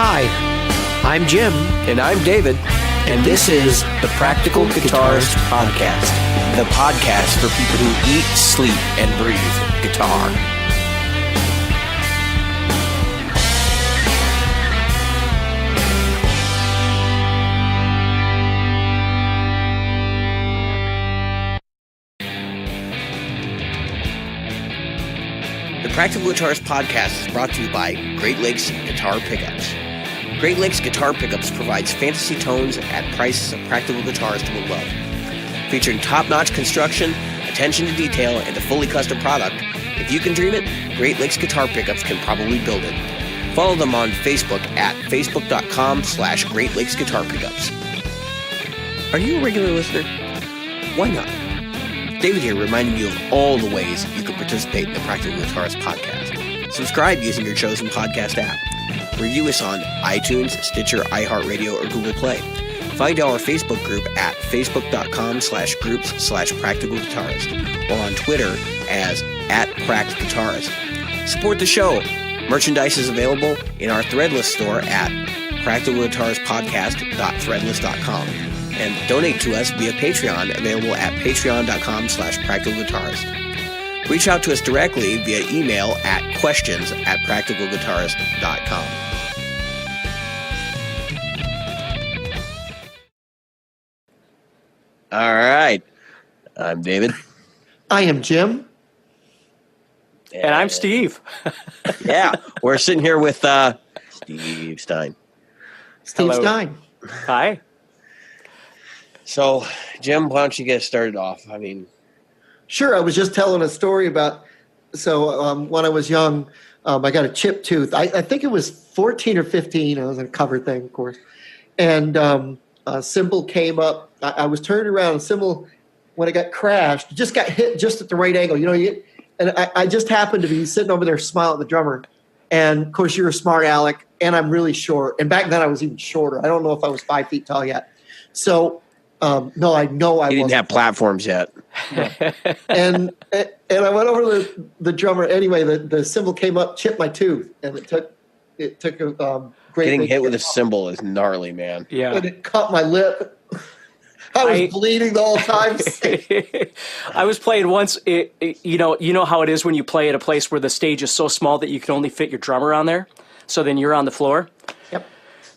Hi, I'm Jim. And I'm David. And this is the Practical Guitarist Podcast. The podcast for people who eat, sleep, and breathe guitar. The Practical Guitarist Podcast is brought to you by Great Lakes Guitar Pickups. Great Lakes Guitar Pickups provides fantasy tones at prices a practical guitarist will love. Featuring top-notch construction, attention to detail, and a fully custom product, if you can dream it, Great Lakes Guitar Pickups can probably build it. Follow them on Facebook at facebook.com/Great Lakes Guitar Pickups. Are you a regular listener? Why not? David here reminding you of all the ways you can participate in the Practical Guitarist Podcast. Subscribe using your chosen podcast app. Review us on iTunes, Stitcher, iHeartRadio, or Google Play. Find our Facebook group at facebook.com/groups/practicalguitarist or on Twitter as @practguitarist. Support the show. Merchandise is available in our Threadless store at practicalguitaristpodcast.threadless.com. And donate to us via Patreon, available at patreon.com/practicalguitarist. Reach out to us directly via email at questions@practicalguitarist.com. All right. I'm David. I am Jim. And I'm Steve. Yeah, we're sitting here with Steve Stine. Steve Hello. Stine. Hi. So, Jim, why don't you get started off? I mean, Sure, I was just telling a story about, when I was young, I got a chipped tooth. I think it was 14 or 15. I was in a cover thing, of course. And a cymbal came up. I was turning around, a cymbal, when it got crashed, just got hit just at the right angle. You know, and I just happened to be sitting over there smiling at the drummer. And, of course, you're a smart aleck, and I'm really short. And back then I was even shorter. I don't know if I was 5 feet tall yet. So, no, I know I you didn't wasn't. have platforms yet. And I went over to the drummer. Anyway, the cymbal came up, chipped my tooth, and it took a great. Getting big hit with a hit. cymbal is gnarly, man. Yeah. And it cut my lip. I was bleeding the whole time. I was playing once. You know how it is when you play at a place where the stage is so small that you can only fit your drummer on there. So then you're on the floor. Yep.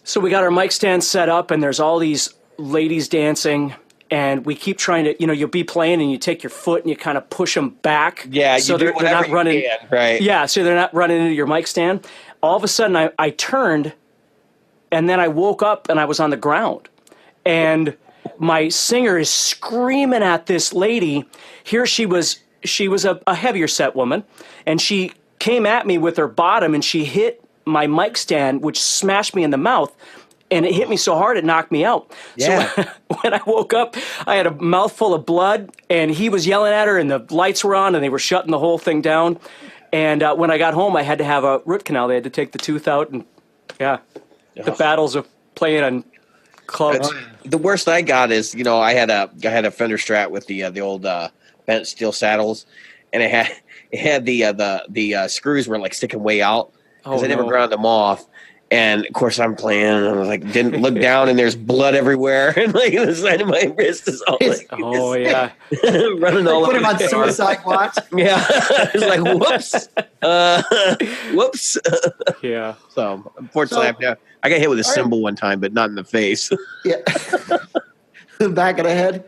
So we got our mic stand set up, and there's all these ladies dancing, and we keep trying to, you'll be playing, and you take your foot and you kind of push them back. Yeah, so you do they're not running. Can, right? Yeah, so they're not running into your mic stand. All of a sudden, I turned, and then I woke up, and I was on the ground, and my singer is screaming at this lady. Here she was a heavier set woman, and she came at me with her bottom, and she hit my mic stand, which smashed me in the mouth. And it hit me so hard it knocked me out. Yeah. So when I woke up, I had a mouthful of blood, and he was yelling at her, and the lights were on, and they were shutting the whole thing down. And when I got home, I had to have a root canal. They had to take the tooth out, and the battles of playing on clubs. The worst I got is, I had a Fender Strat with the old bent steel saddles, and it had the screws were like sticking way out because I never ground them off. And of course, I'm playing, and I was like, didn't look down, and there's blood everywhere, and like the side of my wrist is all like, running all over. Put him on suicide watch. Yeah, it's like whoops. Yeah. So unfortunately, I got hit with a cymbal one time, but not in the face. Yeah. Back of the head.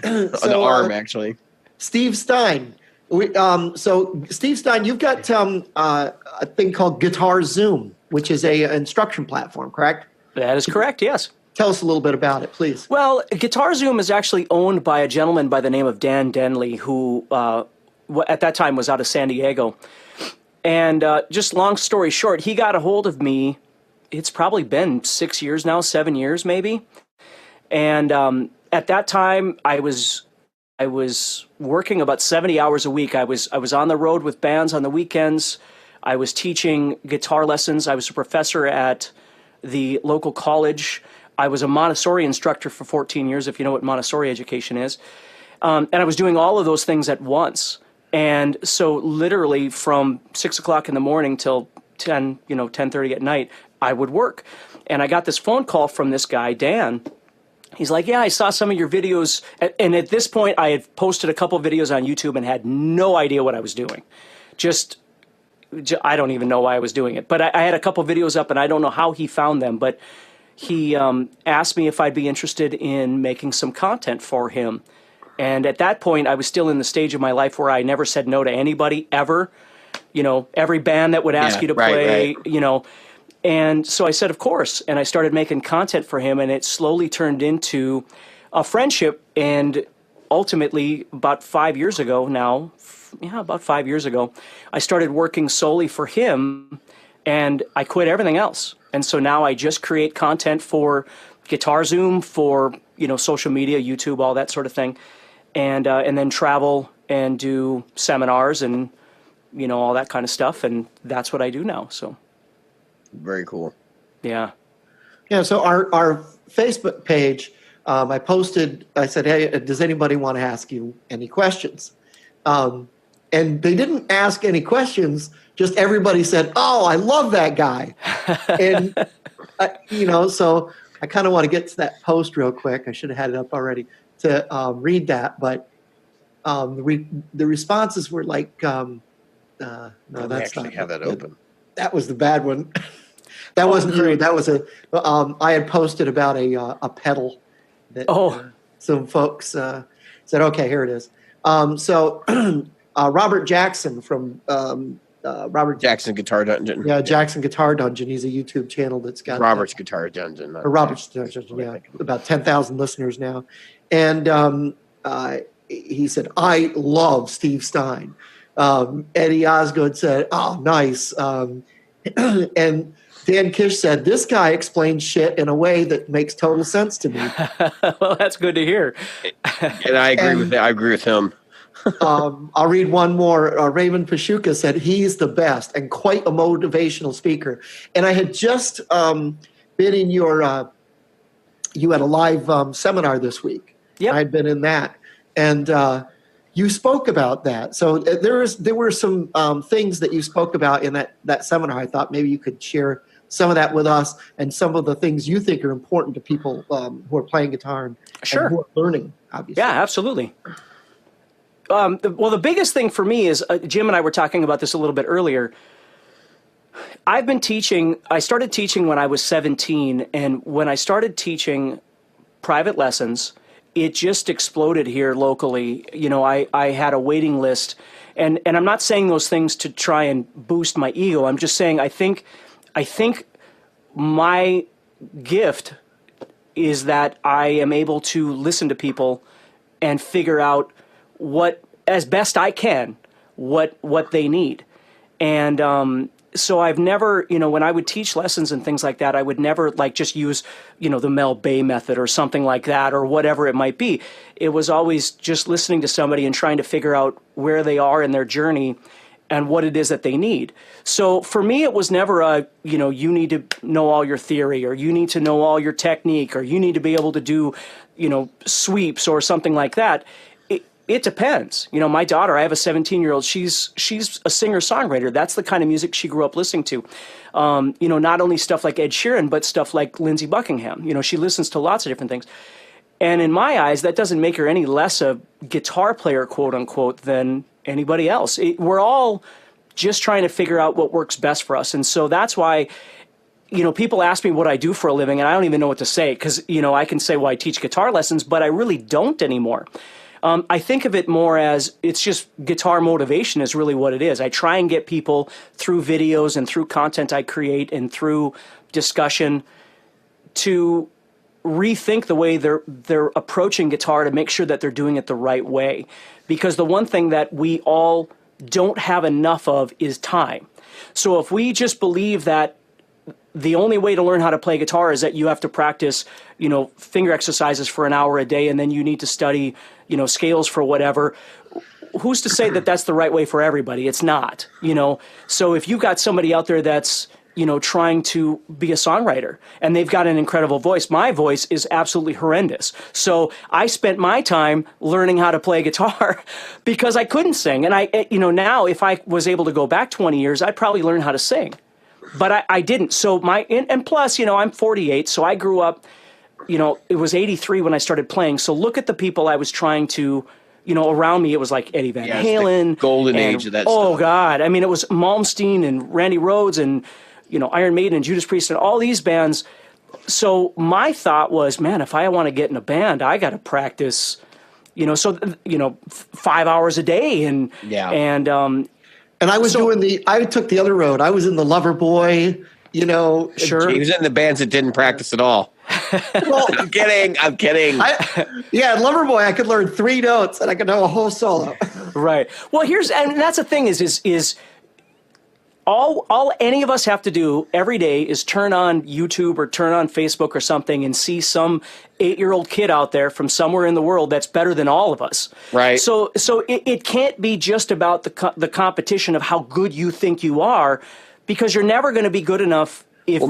On the arm, actually. Steve Stine. So Steve Stine, you've got a thing called Guitar Zoom, which is a instruction platform, correct? That is correct, yes. Tell us a little bit about it, please. Well, Guitar Zoom is actually owned by a gentleman by the name of Dan Denley, who at that time was out of San Diego. And just long story short, he got a hold of me. It's probably been 6 years now, 7 years maybe. And at that time, I was working about 70 hours a week. I was on the road with bands on the weekends. I was teaching guitar lessons. I was a professor at the local college. I was a Montessori instructor for 14 years, if you know what Montessori education is. And I was doing all of those things at once. And so literally from 6 o'clock in the morning till 10:30 at night, I would work. And I got this phone call from this guy, Dan. He's like, yeah, I saw some of your videos. And at this point, I had posted a couple videos on YouTube and had no idea what I was doing. I don't even know why I was doing it. But I had a couple videos up, and I don't know how he found them. But he asked me if I'd be interested in making some content for him. And at that point, I was still in the stage of my life where I never said no to anybody, ever. Every band that would ask you to play, And so I said, of course. And I started making content for him, and it slowly turned into a friendship. And ultimately, about 5 years ago now, I started working solely for him, and I quit everything else. And so now I just create content for Guitar Zoom, for, social media, YouTube, all that sort of thing. And then travel and do seminars and, all that kind of stuff. And that's what I do now. So. Very cool. Yeah. Yeah. So our Facebook page, I said, hey, does anybody want to ask you any questions? And they didn't ask any questions. Just everybody said, oh, I love that guy. And, so I kind of want to get to that post real quick. I should have had it up already to read that. But the responses were like, no, that's not. Have that open. That was the bad one. That wasn't true. That was I had posted about a pedal that some folks said, okay, here it is. So Robert Jackson from Robert Jackson Guitar Dungeon. Yeah, Jackson Guitar Dungeon. He's a YouTube channel that's got Robert's Guitar Dungeon. Robert's Guitar Dungeon, yeah. About 10,000 listeners now. And he said, I love Steve Stine. Eddie Osgood said, oh, nice. And Dan Kish said, this guy explains shit in a way that makes total sense to me. Well, that's good to hear. And I agree with that. I agree with him. I'll read one more. Raymond Pashuka said, he's the best and quite a motivational speaker. And I had just been in your, you had a live seminar this week. Yep. I'd been in that. And you spoke about that. So there were some things that you spoke about in that seminar. I thought maybe you could share some of that with us and some of the things you think are important to people who are playing guitar and who are learning, obviously. Yeah, absolutely. The biggest thing for me is, Jim and I were talking about this a little bit earlier. I've been teaching, I started teaching when I was 17, and when I started teaching private lessons, it just exploded here locally. I had a waiting list, and I'm not saying those things to try and boost my ego. I'm just saying I think my gift is that I am able to listen to people and figure out what, as best I can, what they need. And so I've never, when I would teach lessons and things like that, I would never just use, the Mel Bay method or something like that or whatever it might be. It was always just listening to somebody and trying to figure out where they are in their journey and what it is that they need. So for me, it was never you need to know all your theory, or you need to know all your technique, or you need to be able to do, sweeps or something like that. It depends. My daughter, I have a 17-year-old, she's a singer-songwriter. That's the kind of music she grew up listening to. Not only stuff like Ed Sheeran, but stuff like Lindsey Buckingham. She listens to lots of different things. And in my eyes, that doesn't make her any less a guitar player, quote unquote, than anybody else. We're all just trying to figure out what works best for us. And so that's why, people ask me what I do for a living, and I don't even know what to say, because, I can say, well, I teach guitar lessons, but I really don't anymore. I think of it more as it's just guitar motivation is really what it is. I try and get people through videos and through content I create and through discussion to rethink the way they're approaching guitar, to make sure that they're doing it the right way. Because the one thing that we all don't have enough of is time. So if we just believe that the only way to learn how to play guitar is that you have to practice, finger exercises for an hour a day, and then you need to study, scales for whatever. Who's to say that that's the right way for everybody? It's not, So if you've got somebody out there that's, trying to be a songwriter and they've got an incredible voice, my voice is absolutely horrendous. So I spent my time learning how to play guitar because I couldn't sing. And now if I was able to go back 20 years, I'd probably learn how to sing. but I didn't. So and plus, I'm 48, so I grew up, it was 83 when I started playing. So look at the people I was trying to, around me. It was like Eddie Van Halen. The golden age of that stuff. Oh, God. I mean, it was Malmsteen and Randy Rhoads and, Iron Maiden and Judas Priest and all these bands. So my thought was, man, if I want to get in a band, I got to practice, 5 hours a day. And I took the other road. I was in the Loverboy, Sure. He was in the bands that didn't practice at all. Well, I'm kidding. Loverboy, I could learn 3 notes and I could know a whole solo. Right. Well, and that's the thing is all any of us have to do every day is turn on YouTube or turn on Facebook or something and see some 8-year-old kid out there from somewhere in the world that's better than all of us. Right. So it can't be just about the competition of how good you think you are, because you're never going to be good enough if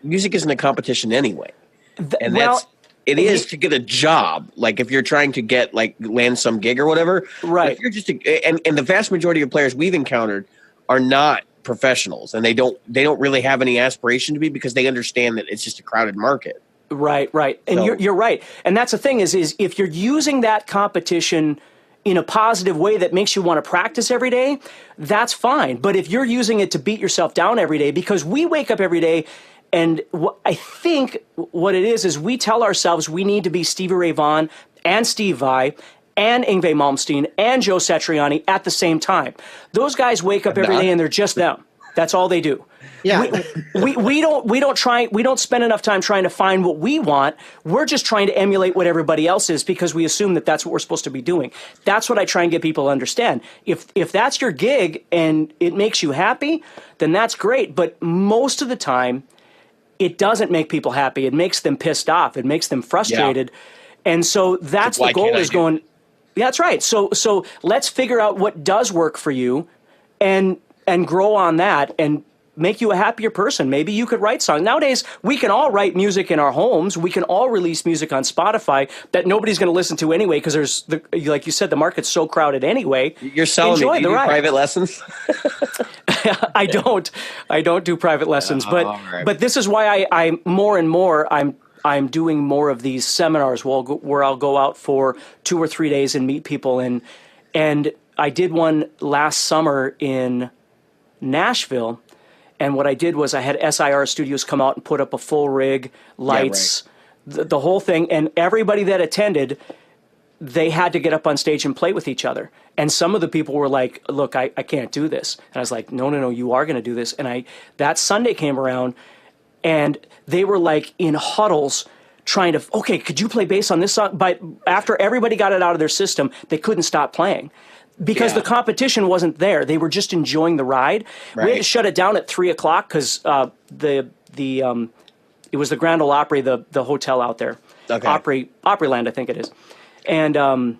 music isn't a competition anyway. It is to get a job. Like if you're trying to get land some gig or whatever. Right. If you're just and the vast majority of players we've encountered are not professionals, and they don't really have any aspiration to be, because they understand that it's just a crowded market. Right. And So, you're right. And that's the thing is if you're using that competition in a positive way that makes you want to practice every day, that's fine. But if you're using it to beat yourself down every day, because we wake up every day and I think what it is we tell ourselves we need to be Stevie Ray Vaughan and Steve Vai and Yngwie Malmsteen and Joe Satriani at the same time. Those guys wake up every day and they're just them. That's all they do. Yeah. We don't spend enough time trying to find what we want. We're just trying to emulate what everybody else is, because we assume that that's what we're supposed to be doing. That's what I try and get people to understand. If that's your gig and it makes you happy, then that's great. But most of the time, it doesn't make people happy. It makes them pissed off. It makes them frustrated. Yeah. And so that's the goal is going, yeah, that's right. So let's figure out what does work for you and grow on that and make you a happier person. Maybe you could write songs. Nowadays, we can all write music in our homes. We can all release music on Spotify that nobody's going to listen to anyway, because like you said, the market's so crowded anyway. You're selling me. Do you do private lessons? I don't do private lessons, but this is why I more and more I'm doing more of these seminars where I'll go out for 2 or 3 days and meet people, and I did one last summer in Nashville. And what I did was I had SIR Studios come out and put up a full rig, lights, the whole thing. And everybody that attended, they had to get up on stage and play with each other. And some of the people were like, look, I can't do this. And I was like, no, you are going to do this. And that Sunday came around, and they were like in huddles trying to, okay, could you play bass on this song? But after everybody got it out of their system, they couldn't stop playing. Because the competition wasn't there. They were just enjoying the ride. Right. We had to shut it down at 3:00 because it was the Grand Ole Opry, the hotel out there. Okay. Opryland, I think it is. And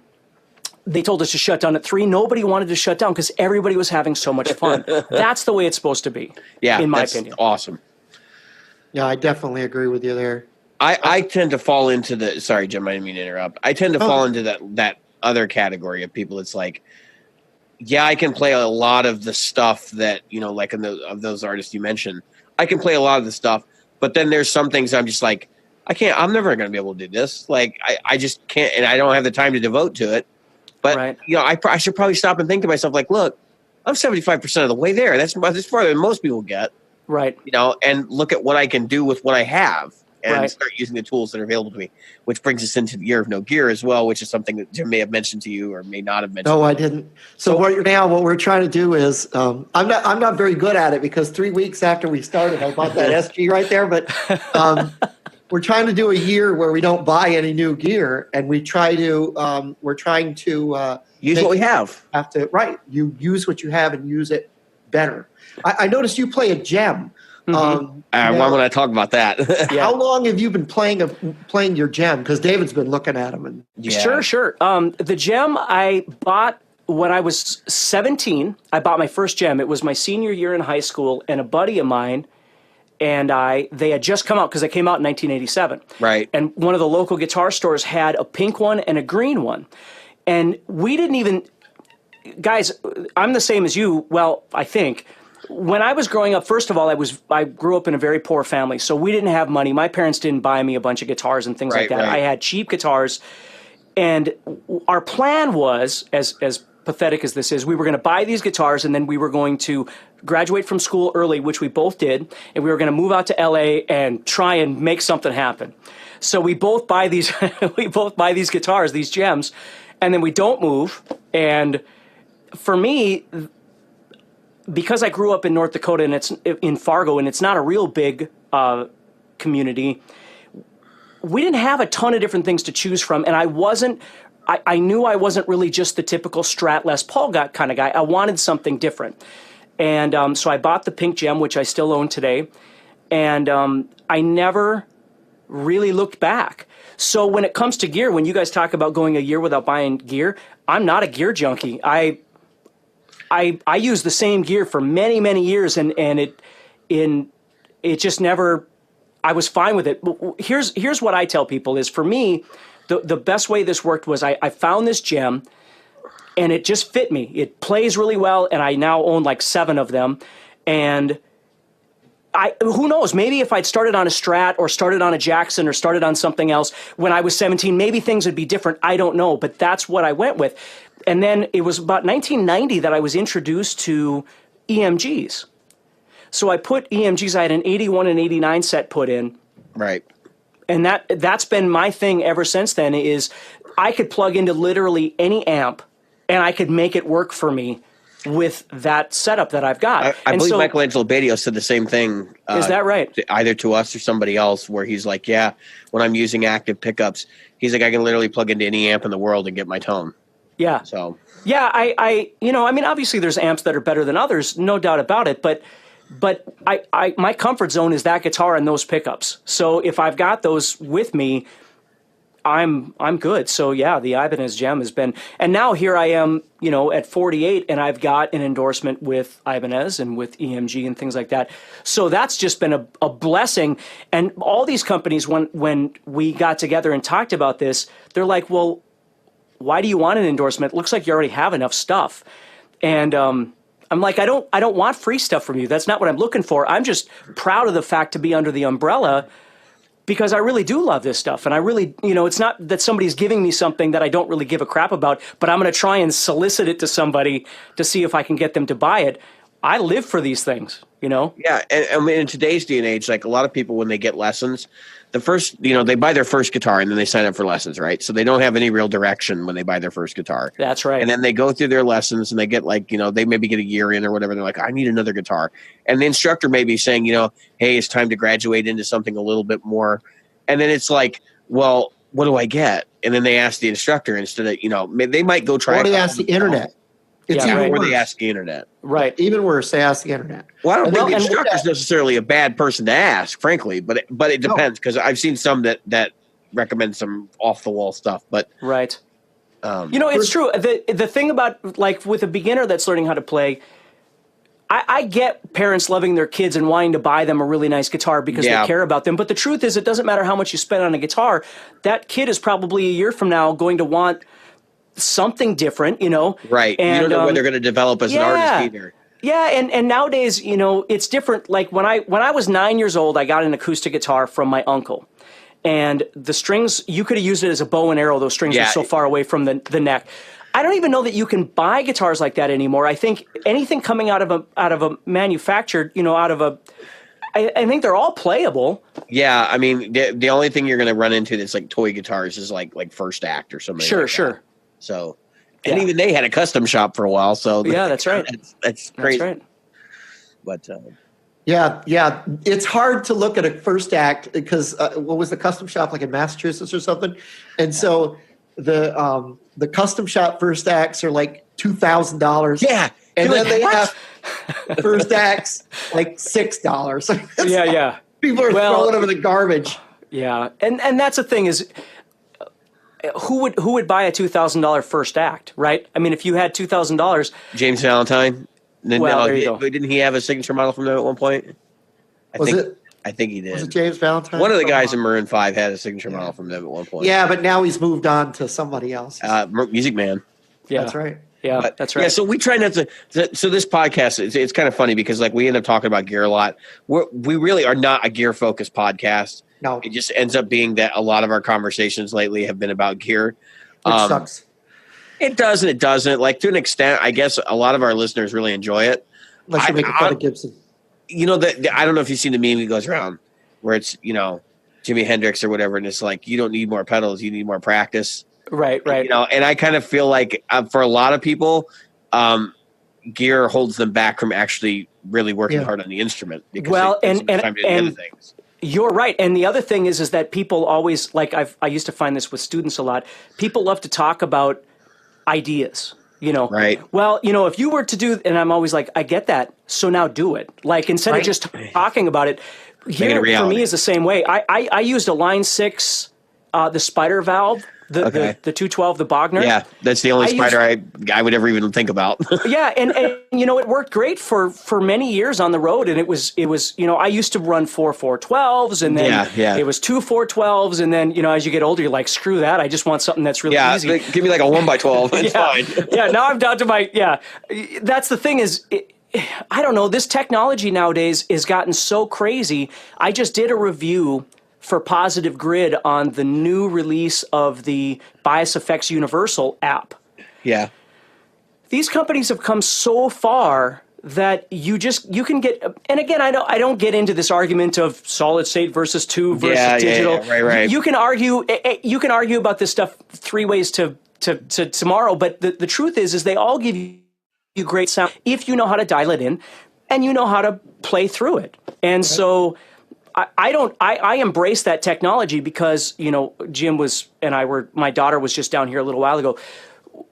they told us to shut down at 3. Nobody wanted to shut down because everybody was having so much fun. That's the way it's supposed to be, in my opinion. Awesome. Yeah, I definitely agree with you there. I tend to fall into the – sorry, Jim, I didn't mean to interrupt. I tend to fall into that other category of people. It's like, yeah, I can play a lot of the stuff that, like of those artists you mentioned. I can play a lot of the stuff, but then there's some things I'm just like, I'm never going to be able to do this. Like, I just can't, and I don't have the time to devote to it. But, I should probably stop and think to myself, like, look, I'm 75% of the way there. That's farther than most people get. Right. And look at what I can do with what I have. And start using the tools that are available to me, which brings us into the Year of No Gear as well, which is something that Jim may have mentioned to you or may not have mentioned. No, I didn't. So what we're trying to do is, I'm not very good at it, because 3 weeks after we started, I bought that SG right there. But we're trying to do a year where we don't buy any new gear, and we're trying to use what we have. You use what you have and use it better. I noticed you play a gem. Mm-hmm. Why would I talk about that? How long have you been playing your gem? Because David's been looking at them. Sure. The gem I bought when I was 17. I bought my first gem. It was my senior year in high school, and a buddy of mine and they had just come out, because they came out in 1987. Right. And one of the local guitar stores had a pink one and a green one. And we didn't even... Guys, I'm the same as you. Well, I think... when I was growing up, first of all, I grew up in a very poor family, so we didn't have money. My parents didn't buy me a bunch of guitars and things like that. Right. I had cheap guitars, and our plan was, as pathetic as this is, we were going to buy these guitars, and then we were going to graduate from school early, which we both did, and we were going to move out to LA and try and make something happen. So we both buy these guitars, these gems, and then we don't move. And for me, because I grew up in North Dakota and it's in Fargo and it's not a real big community, we didn't have a ton of different things to choose from. And I knew I wasn't really just the typical Strat Les Paul kind of guy. I wanted something different. And so I bought the pink gem, which I still own today. And I never really looked back. So when it comes to gear, when you guys talk about going a year without buying gear, I'm not a gear junkie. I used the same gear for many, many years, and it just never. I was fine with it. Here's what I tell people is, for me, the best way this worked was I found this gem, and it just fit me. It plays really well, and I now own like 7 of them, and who knows, maybe if I'd started on a Strat or started on a Jackson or started on something else when I was 17, maybe things would be different. I don't know, but that's what I went with. And then it was about 1990 that I was introduced to EMGs. So I put EMGs, I had an 81 and 89 set put in. Right. And that's been my thing ever since then, is I could plug into literally any amp and I could make it work for me with that setup that I've got. I believe Michelangelo Badio said the same thing. Is that right? Either to us or somebody else, where he's like, yeah, when I'm using active pickups, he's like, I can literally plug into any amp in the world and get my tone. Yeah. So. Yeah, I mean, obviously there's amps that are better than others, no doubt about it, but my comfort zone is that guitar and those pickups. So if I've got those with me, I'm good. So yeah, the Ibanez gem has been, and now here I am, at 48, and I've got an endorsement with Ibanez and with EMG and things like that. So that's just been a blessing. And all these companies, when we got together and talked about this, they're like, well, why do you want an endorsement? It looks like you already have enough stuff. And I'm like, I don't want free stuff from you. That's not what I'm looking for. I'm just proud of the fact to be under the umbrella, because I really do love this stuff. And I really, it's not that somebody's giving me something that I don't really give a crap about, but I'm going to try and solicit it to somebody to see if I can get them to buy it. I live for these things, Yeah, and I mean, in today's day and age, like a lot of people, when they get lessons, the first, they buy their first guitar and then they sign up for lessons, right? So they don't have any real direction when they buy their first guitar. That's right. And then they go through their lessons and they get they maybe get a year in or whatever. They're like, I need another guitar. And the instructor may be saying, hey, it's time to graduate into something a little bit more. And then it's like, well, what do I get? And then they ask the instructor instead of, they might go try. Or they ask the internet. It's Yeah, even right. Or worse. they ask the internet. Right. Even worse, they ask the internet. Well, I don't think the and- instructor's necessarily a bad person to ask, frankly, but it depends, because I've seen some that recommend some off the wall stuff. But Right. It's true. The thing about, like, with a beginner that's learning how to play, I get parents loving their kids and wanting to buy them a really nice guitar because they care about them. But the truth is, it doesn't matter how much you spend on a guitar. That kid is probably a year from now going to want something different, right. And, you don't know when they're going to develop as an artist either. Yeah, and nowadays, it's different. Like when I was 9 years old, I got an acoustic guitar from my uncle. And the strings, you could have used it as a bow and arrow. Those strings are so far away from the neck. I don't even know that you can buy guitars like that anymore. I think anything coming out of a manufactured, I think they're all playable. Yeah, I mean, the only thing you're going to run into that's like toy guitars is like First Act or something. Sure, like sure. That. So, and even they had a custom shop for a while. So yeah, that's right. That's crazy. That's right. But Yeah. It's hard to look at a First Act because what was the custom shop, like in Massachusetts or something? And so the custom shop First Acts are like $2,000. yeah, And you're then like, they what? have First Acts like $6. Yeah. People are throwing them in the garbage. Yeah, and that's the thing is, who would buy a $2,000 First Act, right? I mean, if you had $2,000, James Valentine. Well, there you go. Didn't he have a signature model from them at one point? I think he did. Was it James Valentine? One of the guys in Maroon 5 had a signature model from them at one point. Yeah, but now he's moved on to somebody else. Music Man. yeah, That's right. Yeah, But, that's right. Yeah, so we try not to. So this podcast, it's kind of funny because like we end up talking about gear a lot. We really are not a gear focused podcast. No. It just ends up being that a lot of our conversations lately have been about gear. Which sucks. It does and it doesn't. Like to an extent, I guess a lot of our listeners really enjoy it. Unless you're making fun of Gibson. You know, I don't know if you've seen the meme that goes around where it's, you know, Jimi Hendrix or whatever, and it's like, you don't need more pedals, you need more practice. Right. You know, and I kind of feel like for a lot of people, gear holds them back from actually really working hard on the instrument. Because and time to do other things. You're right. And the other thing is that people always, like I used to find this with students a lot, people love to talk about ideas, you know. Right. Well, you know, if you were to do, and I'm always like, I get that, so now do it. Like instead of just talking about it, here for me is the same way. I used a Line 6, the spider valve, the 212, the Bogner. Yeah, that's the only spider I would ever even think about. Yeah, and you know, it worked great for many years on the road, and it was you know, I used to run 4 412s, and then it was 2 412s, and then, you know, as you get older, you're like, screw that, I just want something that's really easy. Give me like a 1x12, it's fine. Yeah, now I'm down to my, that's the thing is, I don't know, this technology nowadays has gotten so crazy. I just did a review for Positive Grid on the new release of the Bias Effects Universal app. Yeah. These companies have come so far that you can get, and again, I don't get into this argument of solid state versus tube versus digital. Yeah, right. You can argue about this stuff 3 ways to tomorrow, but the truth is they all give you great sound if you know how to dial it in and you know how to play through it. And so I embrace that technology because, you know, Jim my daughter was just down here a little while ago.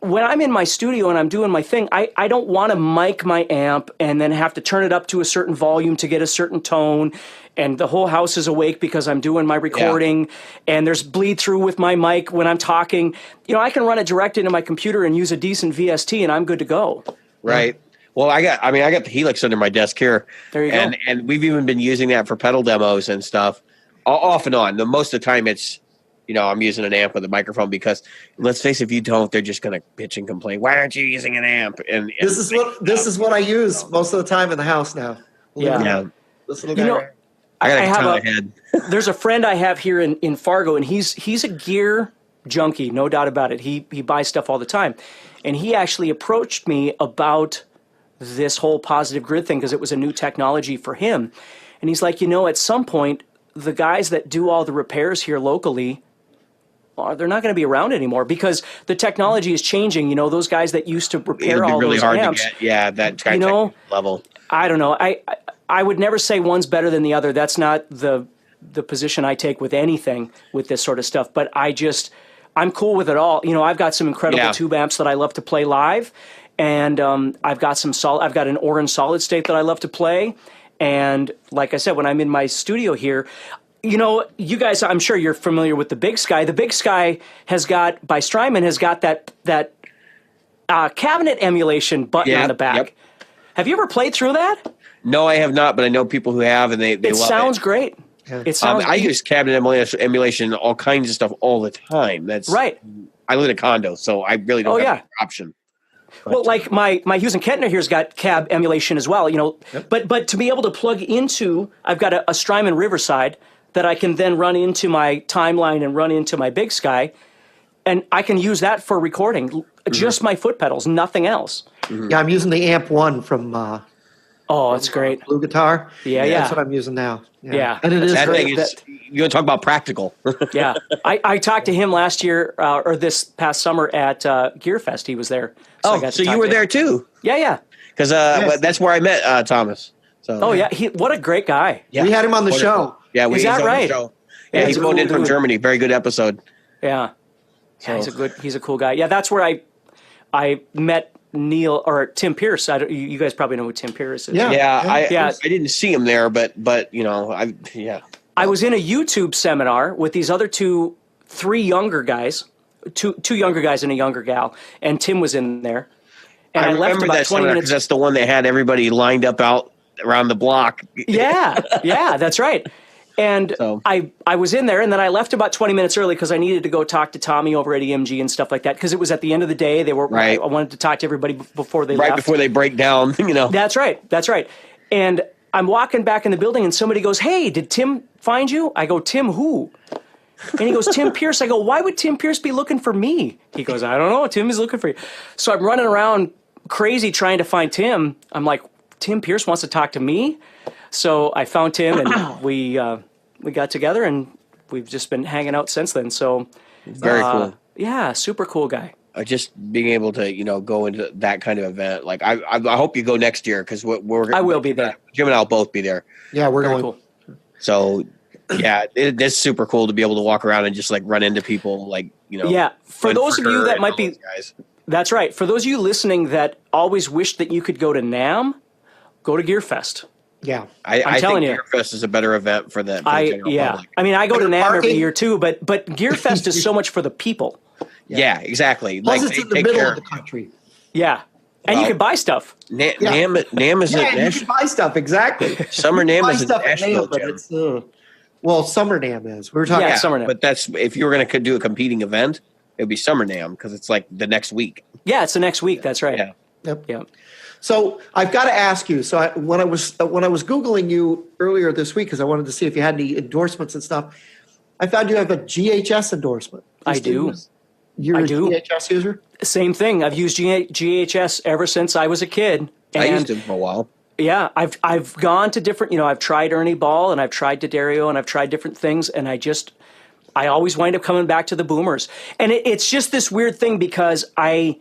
When I'm in my studio and I'm doing my thing, I don't want to mic my amp and then have to turn it up to a certain volume to get a certain tone, and the whole house is awake because I'm doing my recording, and there's bleed through with my mic when I'm talking. You know, I can run it direct into my computer and use a decent VST and I'm good to go. Right. Well, I got the Helix under my desk here. There you go. And we've even been using that for pedal demos and stuff, off and on. Most of the time it's, you know, I'm using an amp with a microphone because, let's face it, if you don't, they're just going to bitch and complain. Why aren't you using an amp? And this is what I use most of the time in the house now. Yeah. This little guy. I got a guitar in my head. There's a friend I have here in Fargo, and he's a gear junkie, no doubt about it. He buys stuff all the time, and he actually approached me about this whole Positive Grid thing because it was a new technology for him. And he's like, you know, at some point, the guys that do all the repairs here locally, they're not going to be around anymore because the technology is changing. You know, those guys that used to repair all really those hard amps. to get, that kind of level. I don't know. I would never say one's better than the other. That's not the position I take with anything with this sort of stuff. But I'm cool with it all. You know, I've got some incredible tube amps that I love to play live. And I've got an Orange solid state that I love to play. And like I said, when I'm in my studio here, you know, you guys, I'm sure you're familiar with the Big Sky. The Big Sky by Strymon has got that cabinet emulation button on the back. Yep. Have you ever played through that? No, I have not, but I know people who have, and they love it. It sounds great. Yeah. It sounds. I use cabinet emulation, all kinds of stuff all the time. That's right. I live in a condo, so I really don't have an option. But, well, like my Hughes and Kettner here's got cab emulation as well, you know. Yep. But to be able to plug into, I've got a Strymon Riverside that I can then run into my Timeline and run into my Big Sky, and I can use that for recording. Just my foot pedals, nothing else. Yeah, I'm using the Amp 1 from it's great. Blue Guitar. Yeah. That's what I'm using now. Yeah. And it is that great. Thing is, you want to talk about practical. Yeah. I talked to him last year, or this past summer at GearFest. He was there. So you were there too? Yeah. Because that's where I met Thomas. So. What a great guy. Yeah. We had him on the show. Yeah, is that right? Yeah, he phoned in from Germany. Very good episode. Yeah. Yeah, he's a cool guy. Yeah, that's where I met Neil or Tim Pierce. You guys probably know who Tim Pierce is. I didn't see him there, but you know, I was in a YouTube seminar with these other three younger guys, two younger guys and a younger gal, and Tim was in there. And I left about 20 minutes. That's the one that had everybody lined up out around the block. Yeah, that's right. And So- I was in there, and then I left about 20 minutes early because I needed to go talk to Tommy over at EMG and stuff like that, because it was at the end of the day. They were Right. I wanted to talk to everybody before they Right left. before they break down, That's right. And I'm walking back in the building, and somebody goes, "Hey, did Tim find you?" I go, "Tim who?" And he goes, "Tim Pierce." I go, "Why would Tim Pierce be looking for me?" He goes, "I don't know. Tim is looking for you." So I'm running around crazy trying to find Tim. I'm like, Tim Pierce wants to talk to me? So I found Tim, and we got together, and we've just been hanging out since then. So Very cool. Yeah, super cool guy. Just being able to, go into that kind of event. Like, I hope you go next year, because we're I will be there. Jim and I'll both be there. Yeah, we're Very going. cool. So, yeah, it's super cool to be able to walk around and just like run into people, like, Yeah, for those of you that might be, guys. that's right. For those of you listening that always wish that you could go to NAMM, go to GearFest. Yeah. I telling think you. GearFest is a better event for the general public. I mean, I go to Better NAMM every parking. year too, but GearFest is so much for the people. Yeah, exactly. Plus, Like, it's they in the take middle care of the country. Yeah, and you Well, can buy stuff. NAMM is Yeah, a you can national. buy stuff, exactly. Summer NAMM Buy is a stuff at national NAMM, but gym. it's well, Summer NAMM is. We were talking Yeah, about Summer NAMM. But that's if you were going to do a competing event, it would be Summer NAMM, because it's like the next week. Yeah, it's the next week. That's right. Yeah. Yep. Yeah. So I've got to ask you. So when I was Googling you earlier this week, because I wanted to see if you had any endorsements and stuff, I found you have a GHS endorsement. I do. You're I a do. GHS user? Same thing. I've used GHS ever since I was a kid. I And used it for a while. yeah, I've gone to different, I've tried Ernie Ball, and I've tried D'Addario, and I've tried different things, and I always wind up coming back to the Boomers. And it's just this weird thing, because I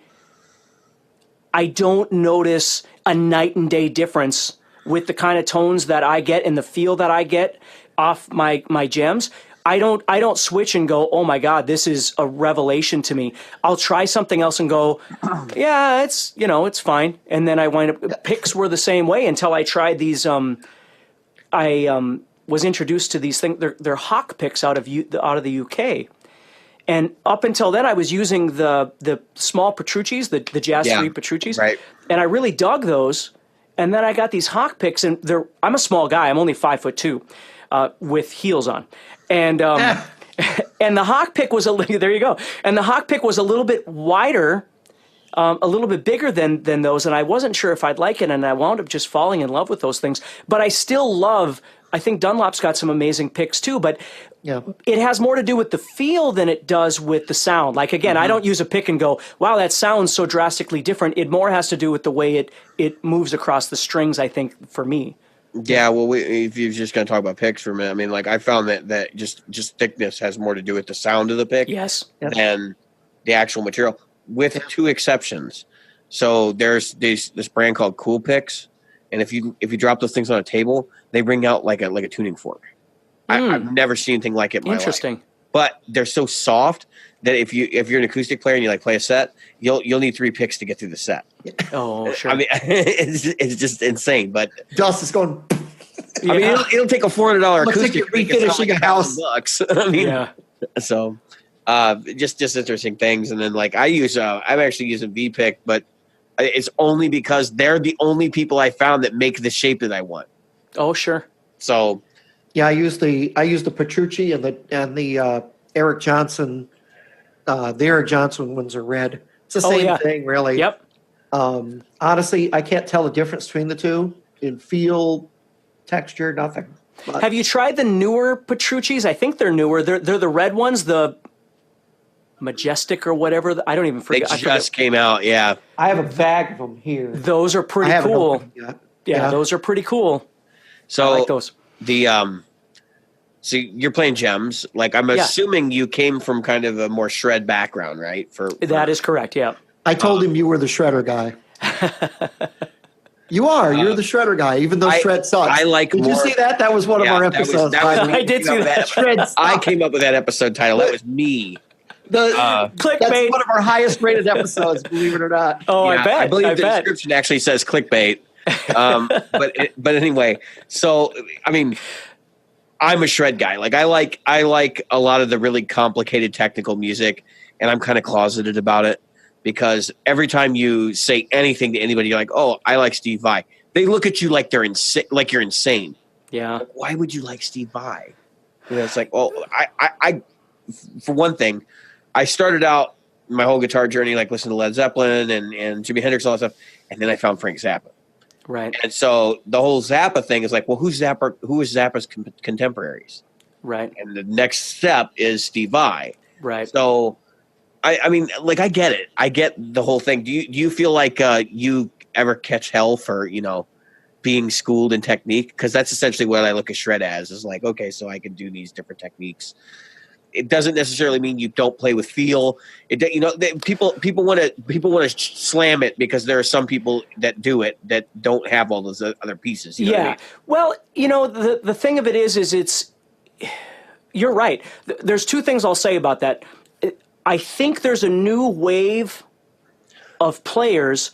don't notice a night and day difference with the kind of tones that I get and the feel that I get off my gems. I don't switch and go, "Oh my God, this is a revelation to me." I'll try something else and go, "Yeah, it's fine." And then I wind up, picks were the same way until I tried these. I was introduced to these things. They're Hawk picks out of the UK. And up until then, I was using the small Petrucci's, the Jazz 3 Petrucci's. Right. And I really dug those. And then I got these Hawk picks, and I'm a small guy. I'm only 5'2", with heels on. And and the Hawk pick was there you go. And the Hawk pick was a little bit wider, a little bit bigger than those, and I wasn't sure if I'd like it, and I wound up just falling in love with those things. But I still love. I think Dunlop's got some amazing picks too, but Yeah. it has more to do with the feel than it does with the sound. Like, again, I don't use a pick and go, "Wow, that sounds so drastically different." It more has to do with the way it moves across the strings, I think, for me. Yeah, well, if you're just going to talk about picks for a minute, I mean, like, I found that just thickness has more to do with the sound of the pick Yes. than the actual material, with two exceptions. So there's this brand called Cool Picks, and if you drop those things on a table, they bring out like a tuning fork. I've never seen anything like it in my life. Interesting. But they're so soft that if you're an acoustic player and you like play a set, you'll need 3 picks to get through the set. Oh, sure. I mean, it's just insane. But Dust is going. I mean, it'll take a $400 Looks like acoustic you're to make it sound refinishing like a house. $1,000. I mean, Yeah. so just interesting things. And then like I'm actually using V-Pick, but it's only because they're the only people I found that make the shape that I want. Oh, sure. So Yeah, I use the Petrucci and the Eric Johnson. The Eric Johnson ones are red. It's the same yeah. thing, really. Yep. Honestly, I can't tell the difference between the two in feel, texture, nothing. But Have you tried the newer Petrucci's? I think they're newer. They're the red ones, the Majestic or whatever. I don't even they forget. just came out. Yeah. I have a bag of them here. Those are I pretty haven't cool. opened them yet. Yeah, those are pretty cool. So I like those. the so you're playing gems. Like, I'm Yeah. assuming you came from kind of a more shred background, right? That is correct. Yeah. I told him you were the shredder guy. You are. You're the shredder guy, even though shred sucks. I like Did more- you see that? That was one of Yeah, our that was- episodes. that was by the me. way. I did see that. Shred sucks. I came up with that episode title. That was me. That's Clickbait. one of our highest rated episodes, believe it or not. Oh, Yeah, I bet. I believe the bet. description actually says clickbait. But anyway, so I mean, I'm a shred guy. Like, I like a lot of the really complicated technical music, and I'm kind of closeted about it because every time you say anything to anybody, you're like, "Oh, I like Steve Vai." They look at you like they're insane, like you're insane. Yeah. Why would you like Steve Vai? You know, it's like, well, I for one thing, I started out my whole guitar journey like listening to Led Zeppelin and Jimi Hendrix, all that stuff, and then I found Frank Zappa. Right. And so the whole Zappa thing is like, well, who is Zappa's contemporaries? Right. And the next step is Steve Vai. Right. So, I mean, like, I get it. I get the whole thing. Do you feel like you ever catch hell for, you know, being schooled in technique? Because that's essentially what I look at shred as, is like, okay, so I can do these different techniques. It doesn't necessarily mean you don't play with feel. People want to slam it because there are some people that do it that don't have all those other pieces. You know what I mean? Well, you know, the thing of it is it's, you're right. There's two things I'll say about that. I think there's a new wave of players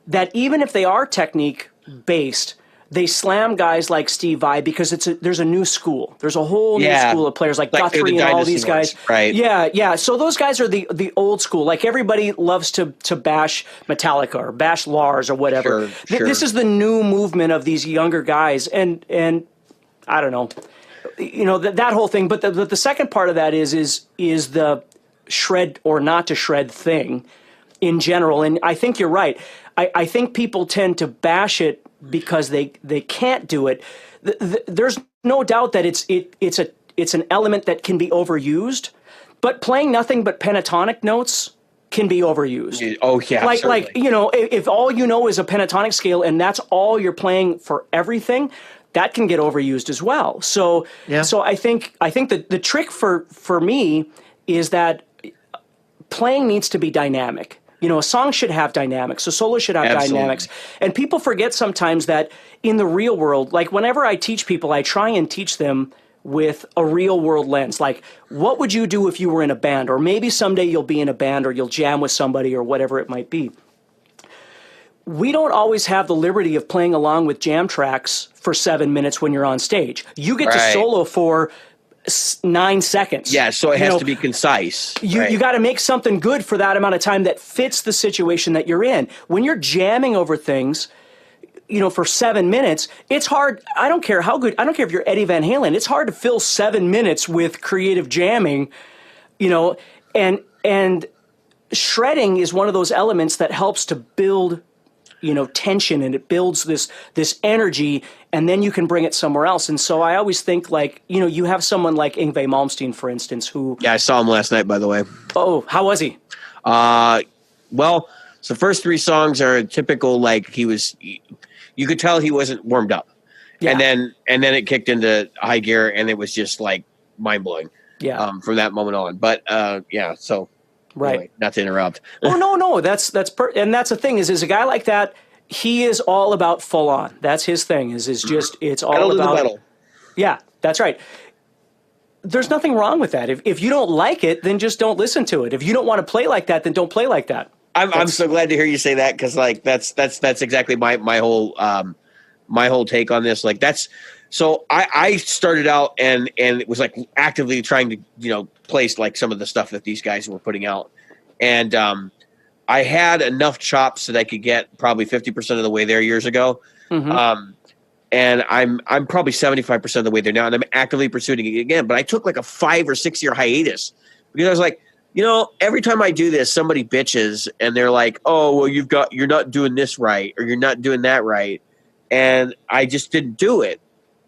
that even if they are technique based, they slam guys like Steve Vai because there's a new school. There's a whole new school of players like Guthrie and all these guys. Right. Yeah. So those guys are the old school. Like everybody loves to bash Metallica or bash Lars or whatever. Sure. This is the new movement of these younger guys, and I don't know, you know, that whole thing. But the second part of that is the shred or not to shred thing in general. And I think you're right. I think people tend to bash it because they can't do it. There's no doubt that it's an element that can be overused, but playing nothing but pentatonic notes can be overused. Oh yeah, like you know, if all you know is a pentatonic scale and that's all you're playing for everything, that can get overused as well. So I think that the trick for me is that playing needs to be dynamic. You know, a song should have dynamics. A solo should have dynamics. And people forget sometimes that in the real world, like whenever I teach people, I try and teach them with a real world lens. Like, what would you do if you were in a band? Or maybe someday you'll be in a band or you'll jam with somebody or whatever it might be. We don't always have the liberty of playing along with jam tracks for 7 minutes when you're on stage. You get to solo for 9 seconds. Yeah, so it has to be concise. You got to make something good for that amount of time that fits the situation that you're in. When you're jamming over things, you know, for 7 minutes, it's hard. I don't care how good. I don't care if you're Eddie Van Halen. It's hard to fill 7 minutes with creative jamming, you know, and shredding is one of those elements that helps to build, you know, tension, and it builds this energy, and then you can bring it somewhere else. And so I always think, like, you know, you have someone like Yngwie Malmsteen, for instance, who... Yeah, I saw him last night, by the way. Oh, how was he? Well, so the first 3 songs are typical, like, you could tell he wasn't warmed up. Yeah. And then it kicked into high gear, and it was just, like, mind-blowing. Yeah. From that moment on. But, yeah, so... Right. Anyway, not to interrupt. Oh, no. And that's the thing is a guy like that, he is all about full on. That's his thing it's all about. Metal. Yeah, that's right. There's nothing wrong with that. If you don't like it, then just don't listen to it. If you don't want to play like that, then don't play like that. I'm so glad to hear you say that, because like that's exactly my whole take on this. Like so I started out and it was like actively trying to, you know, place like some of the stuff that these guys were putting out. And I had enough chops that I could get probably 50% of the way there years ago. Mm-hmm. And I'm probably 75% of the way there now, and I'm actively pursuing it again. But I took like a 5 or 6 year hiatus because I was like, you know, every time I do this, somebody bitches and they're like, oh, well, you're not doing this right, or you're not doing that right. And I just didn't do it.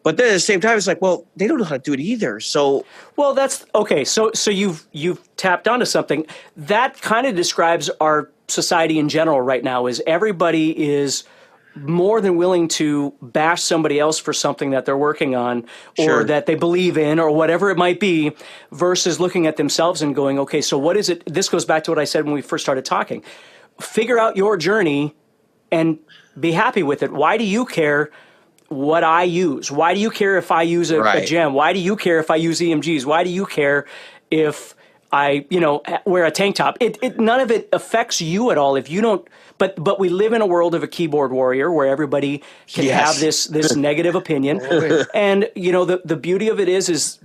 But then at the same time, it's like, well, they don't know how to do it either. So, well, that's okay. So you've tapped onto something that kind of describes our society in general right now. Is everybody is more than willing to bash somebody else for something that they're working on, or that they believe in, or whatever it might be, versus looking at themselves and going, okay, so what is it? This goes back to what I said when we first started talking. Figure out your journey and be happy with it. Why do you care what I use? Why do you care if I use a gem? Why do you care if I use EMGs? Why do you care if I, you know, wear a tank top? None of it affects you at all if you don't. But we live in a world of a keyboard warrior where everybody can have this negative opinion. And you know, the beauty of it is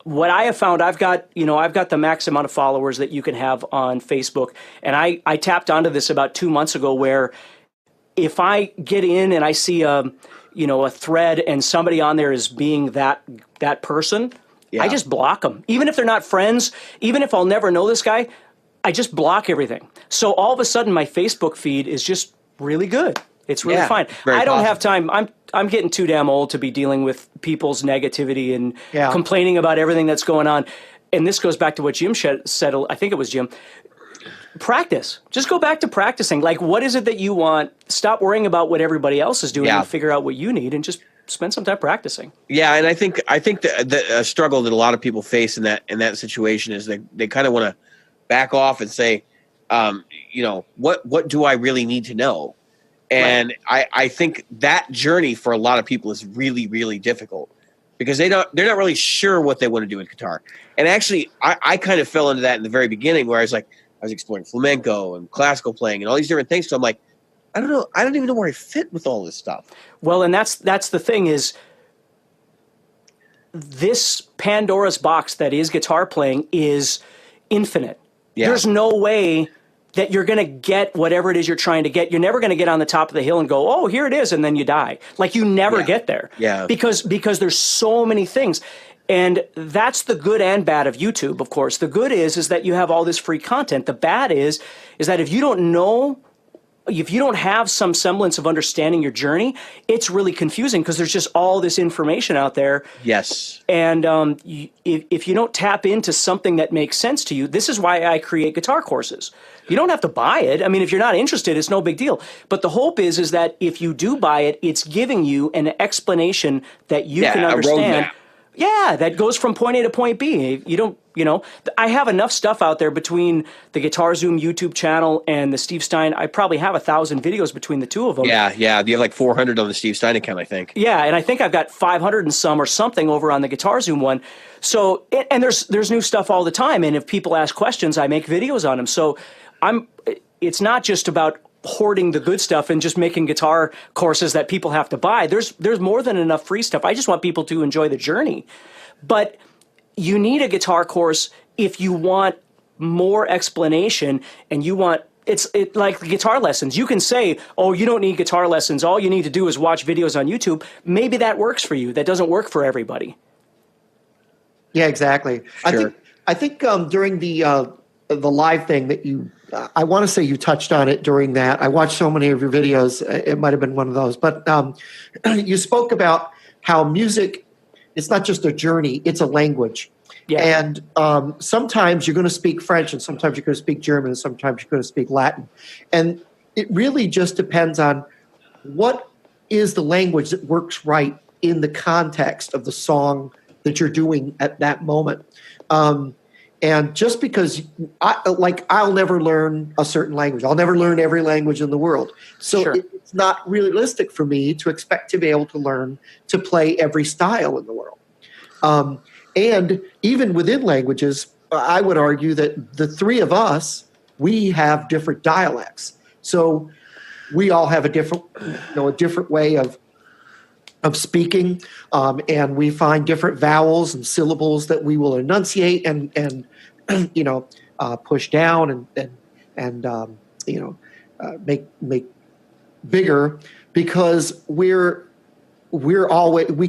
what I have found. I've got the max amount of followers that you can have on Facebook, and I tapped onto this about 2 months ago, where if I get in and I see a thread and somebody on there is being that person, Yeah. I just block them. Even if they're not friends, even if I'll never know this guy, I just block everything. So all of a sudden my Facebook feed is just really good. It's really fine. I don't have time. I'm getting too damn old to be dealing with people's negativity and complaining about everything that's going on. And this goes back to what Jim said. I think it was Jim. Practice. Just go back to practicing. Like, what is it that you want? Stop worrying about what everybody else is doing and figure out what you need and just spend some time practicing. Yeah, and I think the struggle that a lot of people face in that situation is they kind of want to back off and say, what do I really need to know? And I think that journey for a lot of people is really, really difficult because they're not really sure what they want to do with guitar. And actually, I kind of fell into that in the very beginning where I was exploring flamenco and classical playing and all these different things. So I'm like, I don't know. I don't even know where I fit with all this stuff. Well, and that's the thing is this Pandora's box that is guitar playing is infinite. Yeah. There's no way that you're going to get whatever it is you're trying to get. You're never going to get on the top of the hill and go, oh, here it is, and then you die. Like, you never get there. Yeah. Because there's so many things. And that's the good and bad of YouTube, of course. The good is that you have all this free content. The bad is that if you don't have some semblance of understanding your journey, it's really confusing because there's just all this information out there. Yes. And if you don't tap into something that makes sense to you, this is why I create guitar courses. You don't have to buy it. I mean, if you're not interested, it's no big deal. But the hope is that if you do buy it, it's giving you an explanation that you can understand. A roadmap. Yeah, that goes from point A to point B. I have enough stuff out there between the Guitar Zoom YouTube channel and the Steve Stine. I probably have 1,000 videos between the two of them. Yeah. You have like 400 on the Steve Stine account, I think. Yeah, and I think I've got 500 and some or something over on the Guitar Zoom one. So, and there's new stuff all the time. And if people ask questions, I make videos on them. So it's not just about hoarding the good stuff and just making guitar courses that people have to buy. There's more than enough free stuff. I just want people to enjoy the journey. But you need a guitar course if you want more explanation and you want it's like guitar lessons. You can say, oh, you don't need guitar lessons. All you need to do is watch videos on YouTube. Maybe that works for you. That doesn't work for everybody. Yeah, exactly. Sure. I think during the live thing that I want to say you touched on it during that. I watched so many of your videos. It might have been one of those. But you spoke about how music, it's not just a journey, it's a language. Yeah. And sometimes you're going to speak French, and sometimes you're going to speak German, and sometimes you're going to speak Latin. And it really just depends on what is the language that works right in the context of the song that you're doing at that moment. And just because I'll never learn a certain language. I'll never learn every language in the world. So sure. It's not realistic for me to expect to be able to learn to play every style in the world. And even within languages, I would argue that the three of us, we have different dialects. So we all have a different way of speaking, and we find different vowels and syllables that we will enunciate and push down and make bigger because we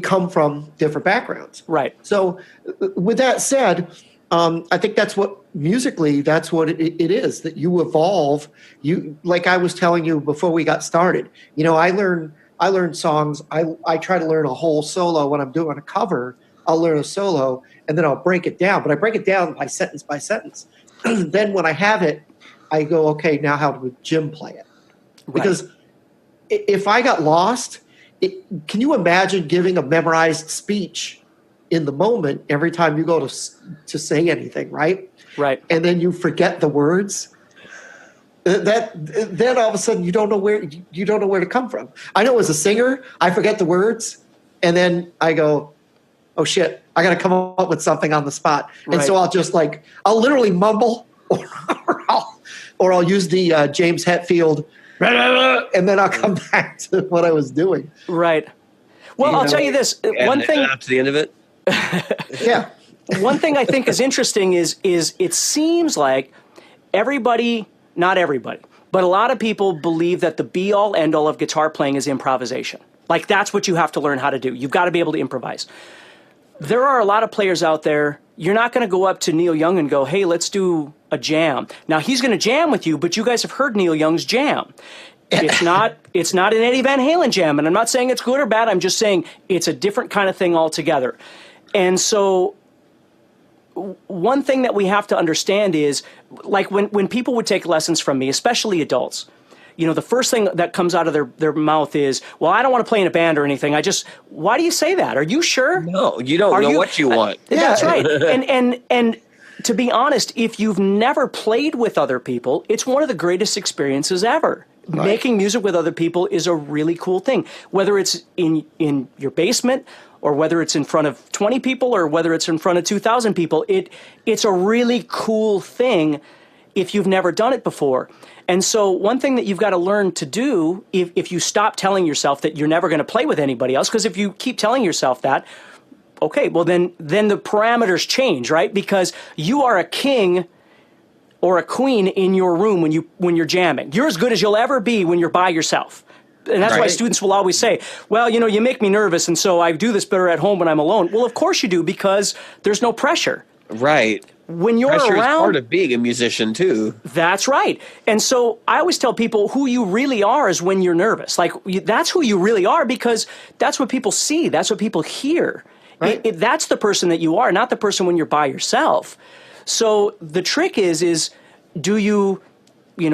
come from different backgrounds. Right. So with that said, I think that's what it is, that you evolve. Like I was telling you before we got started, I learn songs. I try to learn a whole solo when I'm doing a cover. I'll learn a solo and then I'll break it down. But I break it down by sentence. Then when I have it, I go, okay, now how would Jim play it? Right. Because if I got lost, can you imagine giving a memorized speech in the moment every time you go to say anything, right? Right. And then you forget the words? Then all of a sudden you don't know where to come from. I know as a singer, I forget the words, and then I go, "Oh shit, I got to come up with something on the spot." And right. So I'll literally mumble, or I'll use the James Hetfield, and then I'll come back to what I was doing. Right. Well, I'll tell you this. One thing up to the end of it. Yeah. One thing I think is interesting is it seems like everybody. Not everybody, but a lot of people believe that the be-all, end-all of guitar playing is improvisation. Like, that's what you have to learn how to do. You've got to be able to improvise. there are a lot of players out there. You're not going to go up to Neil Young and go, hey, let's do a jam. Now, he's going to jam with you, but you guys have heard Neil Young's jam. It's not an Eddie Van Halen jam, and I'm not saying it's good or bad. I'm just saying it's a different kind of thing altogether. And so one thing that we have to understand is, like when people would take lessons from me, especially adults, the first thing that comes out of their mouth is, well, I don't want to play in a band or anything. Why do you say that? Are you sure? No, you don't know what you want. That's right. And to be honest, if you've never played with other people, it's one of the greatest experiences ever. Right. Making music with other people is a really cool thing, whether it's in your basement or whether it's in front of 20 people or whether it's in front of 2,000 people. It's a really cool thing if you've never done it before. And so one thing that you've got to learn to do, if you stop telling yourself that you're never going to play with anybody else, because if you keep telling yourself that, okay, well then the parameters change, right? Because you are a king or a queen in your room when you're jamming. You're as good as you'll ever be when you're by yourself. And that's why students will always say, well, you make me nervous, and so I do this better at home when I'm alone. Well, of course you do, because there's no pressure. Right. When you're pressure around, is part of being a musician, too. That's right. And so I always tell people who you really are is when you're nervous. Like, that's who you really are, because that's what people see. That's what people hear. Right. That's the person that you are, not the person when you're by yourself. So the trick is do you,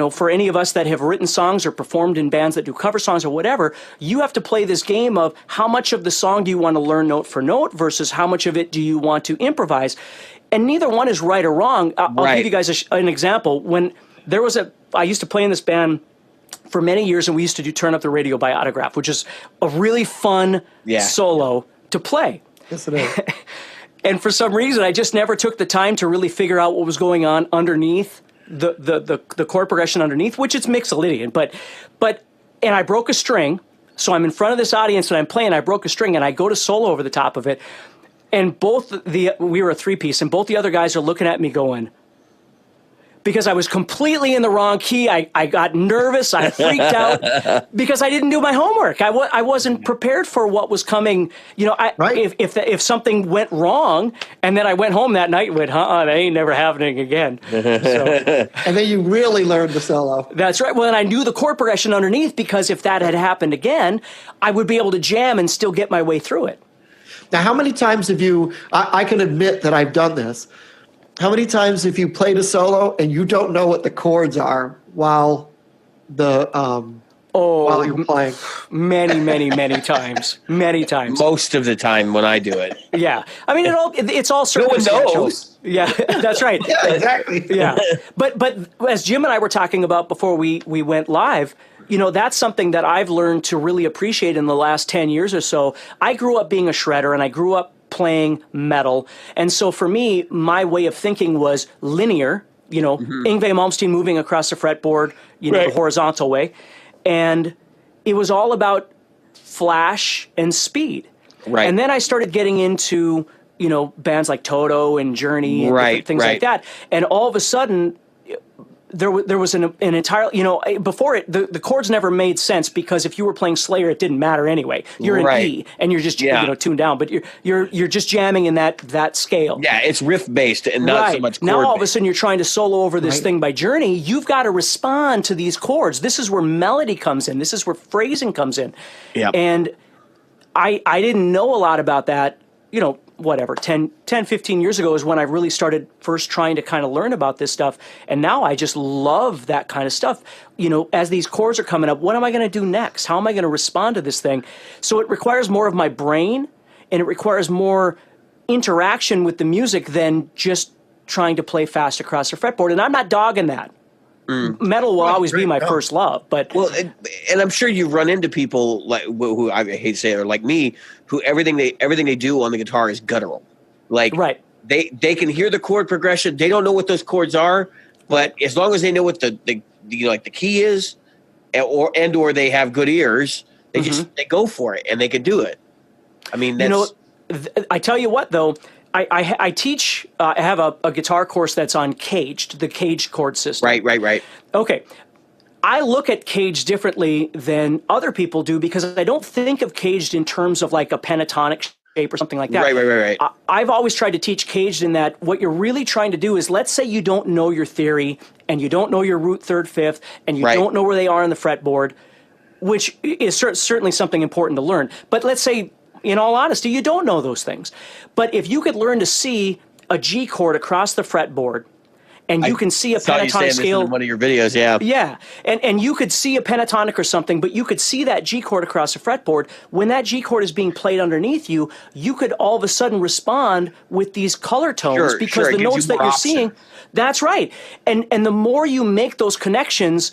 for any of us that have written songs or performed in bands that do cover songs or whatever, you have to play this game of how much of the song do you want to learn note for note versus how much of it do you want to improvise. And neither one is right or wrong. I'll give you guys an example. When I used to play in this band for many years, and we used to do Turn Up the Radio by Autograph, which is a really fun solo to play. Yes, it is. And for some reason, I just never took the time to really figure out what was going on underneath the chord progression underneath, which it's Mixolydian. And I broke a string, so I'm in front of this audience and I'm playing. I broke a string and I go to solo over the top of it, and we were a three-piece, and both the other guys are looking at me going, because I was completely in the wrong key. I got nervous. I freaked out because I didn't do my homework. I wasn't prepared for what was coming. If something went wrong, and then I went home that night and went, that ain't never happening again. So, and then you really learned the solo. That's right. Well, and I knew the chord progression underneath, because if that had happened again, I would be able to jam and still get my way through it. Now, how many times have you, I can admit that I've done this, how many times have you played a solo and you don't know what the chords are while you're playing? Many times. Many times. Most of the time when I do it. Yeah. I mean, it's all circumstantial. No one knows. Yeah, that's right. Yeah, exactly. Yeah. But as Jim and I were talking about before we went live, that's something that I've learned to really appreciate in the last 10 years or so. I grew up being a shredder, and I grew up playing metal. And so for me, my way of thinking was linear, Yngwie Malmsteen moving across the fretboard, the horizontal way. And it was all about flash and speed. Right. And then I started getting into, bands like Toto and Journey and things like that. And all of a sudden, there was an entire, before it, the chords never made sense, because if you were playing Slayer, it didn't matter anyway. You're in E, and you're just tuned down, but you're just jamming in that scale. Yeah, it's riff based and not so much chord Now all of a based. sudden you're trying to solo over this thing by Journey. You've got to respond to these chords. This is where melody comes in. This is where phrasing comes in. Yep. And I didn't know a lot about that, 10, 15 years ago is when I really started first trying to kind of learn about this stuff. And now I just love that kind of stuff. As these chords are coming up, what am I going to do next? How am I going to respond to this thing? So it requires more of my brain, and it requires more interaction with the music than just trying to play fast across the fretboard. And I'm not dogging that. Metal will always be my first love, but and I'm sure you run into people like who I hate to say it, or like me, who everything they do on the guitar is guttural. Like they can hear the chord progression, they don't know what those chords are, but as long as they know what the key is, or they have good ears, they go for it and they can do it. I mean, that's, I tell you what though. I teach, I have a guitar course that's on caged, the caged chord system. Right. Okay. I look at caged differently than other people do, because I don't think of caged in terms of like a pentatonic shape or something like that. Right. I've always tried to teach caged in that what you're really trying to do is, let's say you don't know your theory and you don't know your root, third, fifth, and you don't know where they are on the fretboard, which is certainly something important to learn. But let's say, in all honesty, you don't know those things. But if you could learn to see a G chord across the fretboard, and you can see a pentatonic scale. In one of your videos, yeah. Yeah, and you could see a pentatonic or something, but you could see that G chord across the fretboard. When that G chord is being played underneath you, you could all of a sudden respond with these color tones because the notes that you're seeing. That's right. And the more you make those connections,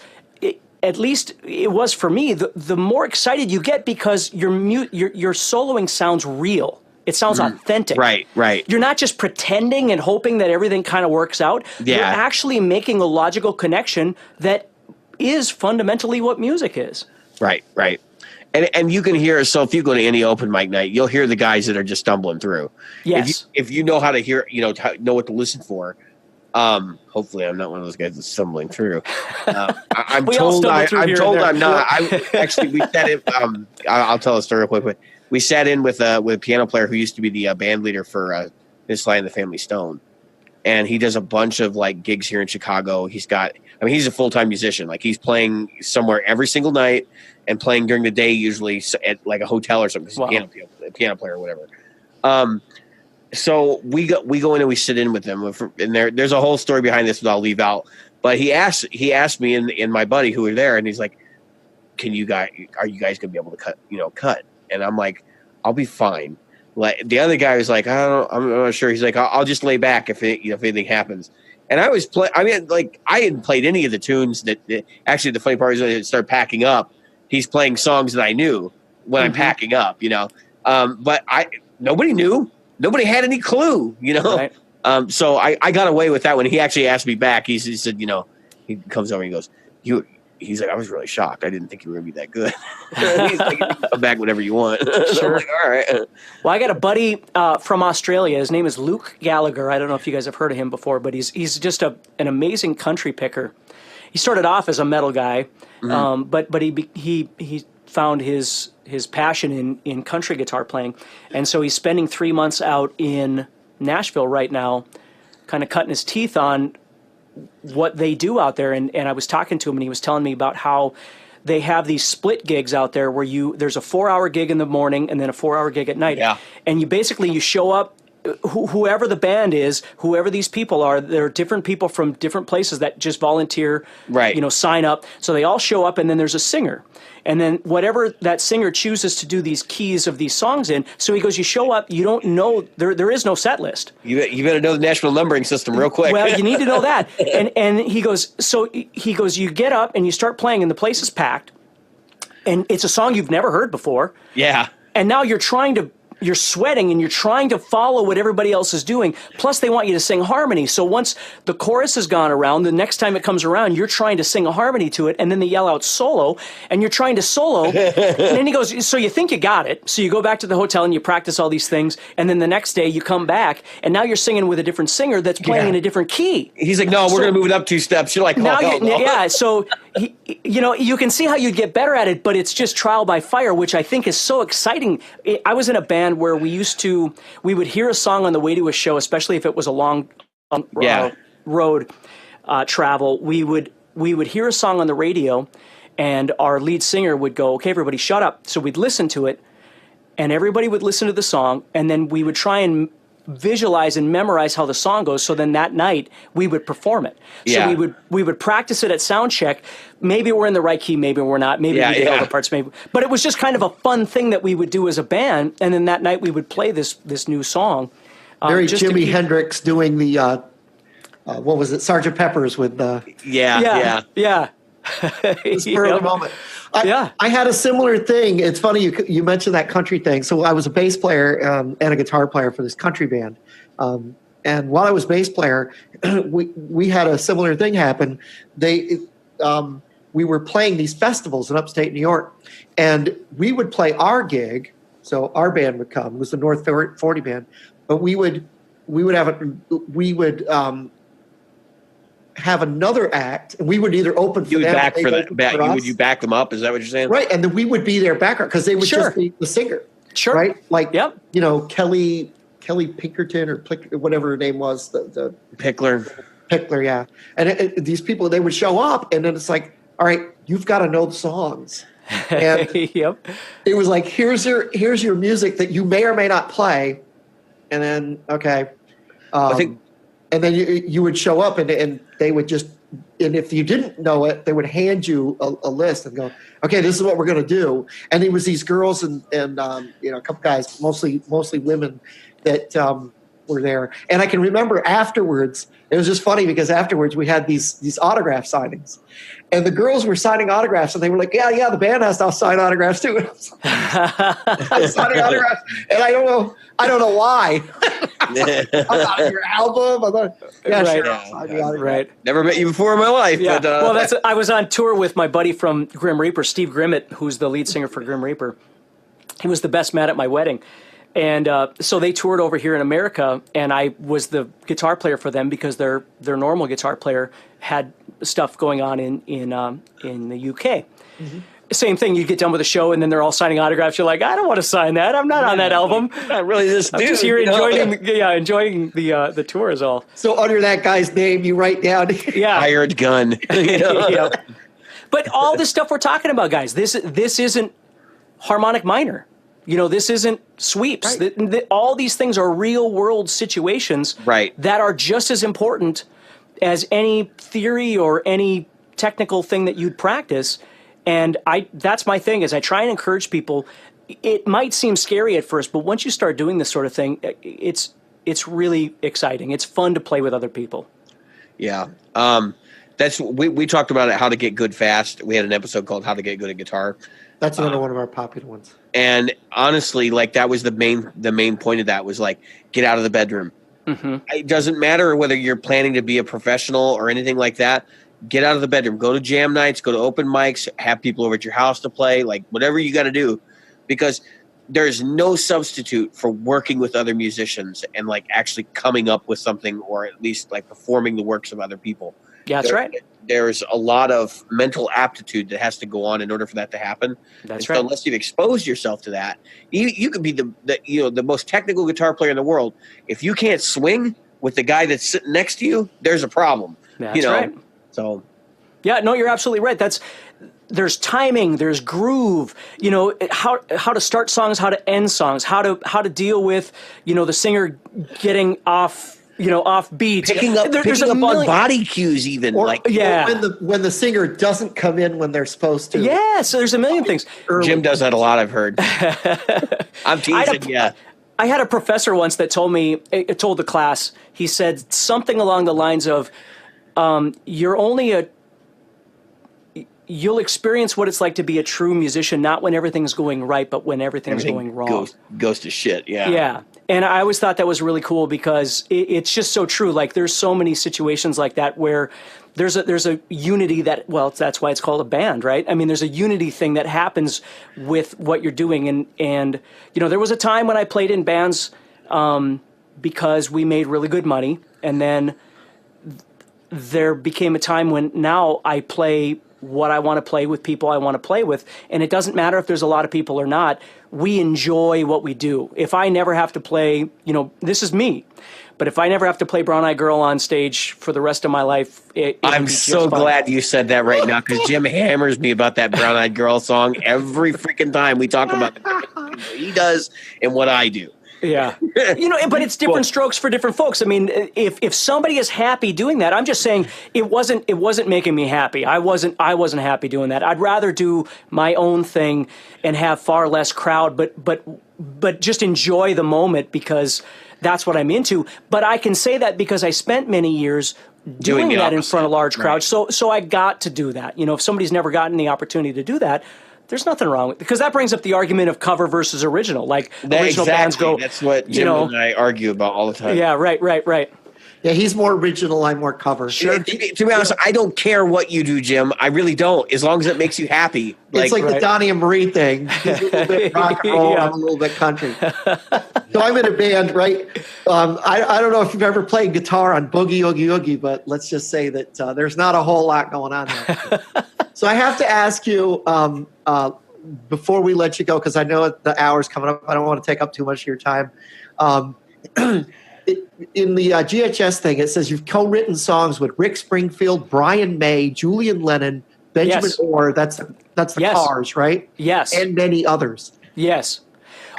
at least it was for me, the more excited you get because your soloing sounds real. It sounds authentic. Right. You're not just pretending and hoping that everything kind of works out. Yeah. You're actually making a logical connection that is fundamentally what music is. Right. And you can hear, so if you go to any open mic night, you'll hear the guys that are just stumbling through. Yes. If you know how to hear, know what to listen for. Hopefully I'm not one of those guys that's stumbling through. I'm told I'm not. We sat in, I'll tell a story real quick, but we sat in with a piano player who used to be the band leader for Sly and the Family Stone. And he does a bunch of like gigs here in Chicago. He's a full-time musician. Like he's playing somewhere every single night and playing during the day, usually at like a hotel or something. Wow. He's a piano player or whatever. So we go in and we sit in with them, and there's a whole story behind this that I'll leave out. But he asked me and my buddy who were there, and he's like, are you guys gonna be able to cut? And I'm like, I'll be fine. Like the other guy was like, I'm not sure. He's like, I'll just lay back if anything happens. And I hadn't played any of the tunes that actually the funny part is when I start packing up, he's playing songs that I knew when I'm packing up, but nobody knew. Nobody had any clue, Right. So I got away with that when he actually asked me back. He said, he comes over and he goes, he's like, I was really shocked. I didn't think you were going to be that good. He's like, you can come back whenever you want. Sure. I'm like, all right. Well, I got a buddy from Australia. His name is Luke Gallagher. I don't know if you guys have heard of him before, but he's just an amazing country picker. He started off as a metal guy, but he found his passion in country guitar playing, and so he's spending 3 months out in Nashville right now, kind of cutting his teeth on what they do out there. And I was talking to him, and he was telling me about how they have these split gigs out there where there's a 4-hour gig in the morning and then a 4-hour gig at night. Yeah. And you show up, whoever the band is, whoever these people are, there are different people from different places that just volunteer, right. Sign up. So they all show up, and then there's a singer. And then whatever that singer chooses to do these keys of these songs in. So he goes, you show up, you don't know, there is no set list. You better know the national numbering system real quick. Well, you need to know that. And he goes, you get up and you start playing, and the place is packed, and it's a song you've never heard before. Yeah. And now you're sweating and you're trying to follow what everybody else is doing. Plus, they want you to sing harmony. So once the chorus has gone around, the next time it comes around, you're trying to sing a harmony to it, and then they yell out solo, and you're trying to solo. And then he goes, so you think you got it. So you go back to the hotel and you practice all these things, and then the next day you come back, and now you're singing with a different singer that's playing in a different key. He's like, no, we're going to move it up 2 steps. You're like, no. Yeah, so you can see how you'd get better at it, but it's just trial by fire, which I think is so exciting. I was in a band where we would hear a song on the way to a show, especially if it was a long road travel. We would hear a song on the radio, and our lead singer would go, okay, everybody shut up. So we'd listen to it, and everybody would listen to the song, and then we would try and visualize and memorize how the song goes. So then that night we would perform it. So we would practice it at sound check. Maybe we're in the right key, maybe we're not. Maybe we did all the parts. Maybe, but it was just kind of a fun thing that we would do as a band. And then that night we would play this new song. Very Jimi Hendrix doing the what was it, Sgt. Pepper's with the yeah. spur of the moment. I had a similar thing. It's funny you mentioned that country thing. So I was a bass player and a guitar player for this country band. And while I was bass player, we had a similar thing happen. We were playing these festivals in upstate New York, and we would play our gig. So our band would come. It was the North 40 band, but we would have another act, and we would either open for them. You back them up? Is that what you're saying? Right, and then we would be their background because they would just be the singer. Sure. Right? Like, Yep. Kelly Pinkerton or whatever her name was, the Pickler. yeah. And these people, they would show up, and then it's like, all right, you've got to know the songs. And Yep. it was like, here's your music that you may or may not play, and then okay, I think, and then you would show up, and they would just, and if you didn't know it, they would hand you a list and go, okay, this is what we're going to do. And it was these girls and a couple guys, mostly women, that were there. And I can remember afterwards, it was just funny because afterwards we had these autograph signings, and the girls were signing autographs, and they were like, yeah, the band has to sign autographs too. And I was signing autographs, and I don't know why. I'm not on your album. Right. Never met you before in my life. Yeah. But, I was on tour with my buddy from Grim Reaper, Steve Grimmett, who's the lead singer for Grim Reaper. He was the best man at my wedding. And so they toured over here in America, and I was the guitar player for them because their normal guitar player had stuff going on in the UK. Mm-hmm. Same thing. You get done with a show, and then they're all signing autographs. You're like, I don't want to sign that. I'm not on that album. not really this dude. I'm just here enjoying the tour is all. So under that guy's name, you write down hired gun. Yeah. But all this stuff we're talking about, guys, this isn't harmonic minor. This isn't sweeps. Right. All these things are real world situations that are just as important as any theory or any technical thing that you'd practice. And that's my thing, is I try and encourage people. It might seem scary at first, but once you start doing this sort of thing, it's really exciting. It's fun to play with other people. Yeah. We talked about it, how to get good fast. We had an episode called How to Get Good at Guitar. That's another one of our popular ones. And honestly, like, that was the main point of that was like, get out of the bedroom. Mm-hmm. It doesn't matter whether you're planning to be a professional or anything like that. Get out of the bedroom. Go to jam nights. Go to open mics. Have people over at your house to play. Like, whatever you got to do, because there's no substitute for working with other musicians and like actually coming up with something, or at least like performing the works of other people. Yeah, that's right. There's a lot of mental aptitude that has to go on in order for that to happen. That's right. So unless you've exposed yourself to that, you could be the most technical guitar player in the world. If you can't swing with the guy that's sitting next to you, there's a problem. That's right. So, yeah, no, you're absolutely right. There's timing, there's groove. How to start songs, how to end songs, how to deal with the singer getting off beat, picking up on body cues, even or when the singer doesn't come in when they're supposed to. Yeah, so there's a million things. Jim does that a lot, I've heard. I'm teasing. I had a professor once that told the class, he said something along the lines of, you'll experience what it's like to be a true musician, not when everything's going right, but when everything's going wrong. Goes to shit, yeah. Yeah. And I always thought that was really cool because it's just so true. Like, there's so many situations like that where there's a unity that's why it's called a band, right? I mean, there's a unity thing that happens with what you're doing. And there was a time when I played in bands because we made really good money. And then there became a time when now I play what I want to play with people I want to play with. And it doesn't matter if there's a lot of people or not. We enjoy what we do. If I never have to play, this is me. But if I never have to play Brown Eyed Girl on stage for the rest of my life, I'm so glad you said that right now, because Jim hammers me about that Brown Eyed Girl song every freaking time we talk about what he does and what I do. Yeah. But it's different strokes for different folks. I mean, if somebody is happy doing that, I'm just saying it wasn't making me happy. I wasn't happy doing that. I'd rather do my own thing and have far less crowd, but just enjoy the moment, because that's what I'm into. But I can say that because I spent many years doing that in front of large crowds. Right. So I got to do that. If somebody's never gotten the opportunity to do that, there's nothing wrong with it, because that brings up the argument of cover versus original. Like, original bands go. That's what Jim and I argue about all the time. Yeah, right. Yeah, he's more original, I'm more cover. Sure. To be honest, I don't care what you do, Jim. I really don't, as long as it makes you happy. It's like the Donnie and Marie thing. He's a little bit rock and roll, I'm a little bit country. So I'm in a band, right? I don't know if you've ever played guitar on Boogie Oogie Oogie, but let's just say that there's not a whole lot going on there. So I have to ask you, before we let you go, because I know the hour's coming up, I don't want to take up too much of your time. In the GHS thing, it says you've co-written songs with Rick Springfield, Brian May, Julian Lennon, Benjamin Orr. That's the Cars, right? Yes. And many others. Yes.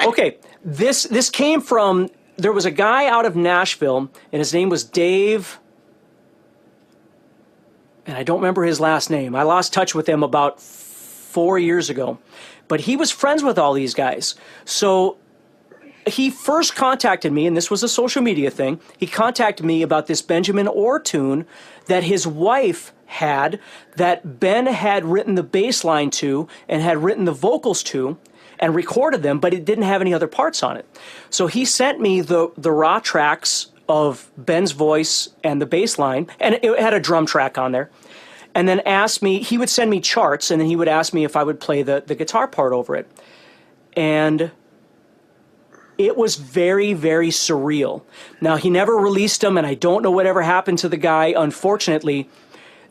Okay. This came from, there was a guy out of Nashville, and his name was Dave, and I don't remember his last name. I lost touch with him about 4 years ago. But he was friends with all these guys. So he first contacted me, and this was a social media thing. He contacted me about this Benjamin Orr tune that his wife had, that Ben had written the bass line to and had written the vocals to and recorded them, but it didn't have any other parts on it. So he sent me the raw tracks of Ben's voice and the bass line, and it had a drum track on there. And then asked me, he would send me charts, and then he would ask me if I would play the guitar part over it. And it was very, very surreal. Now, he never released them, and I don't know whatever happened to the guy, unfortunately.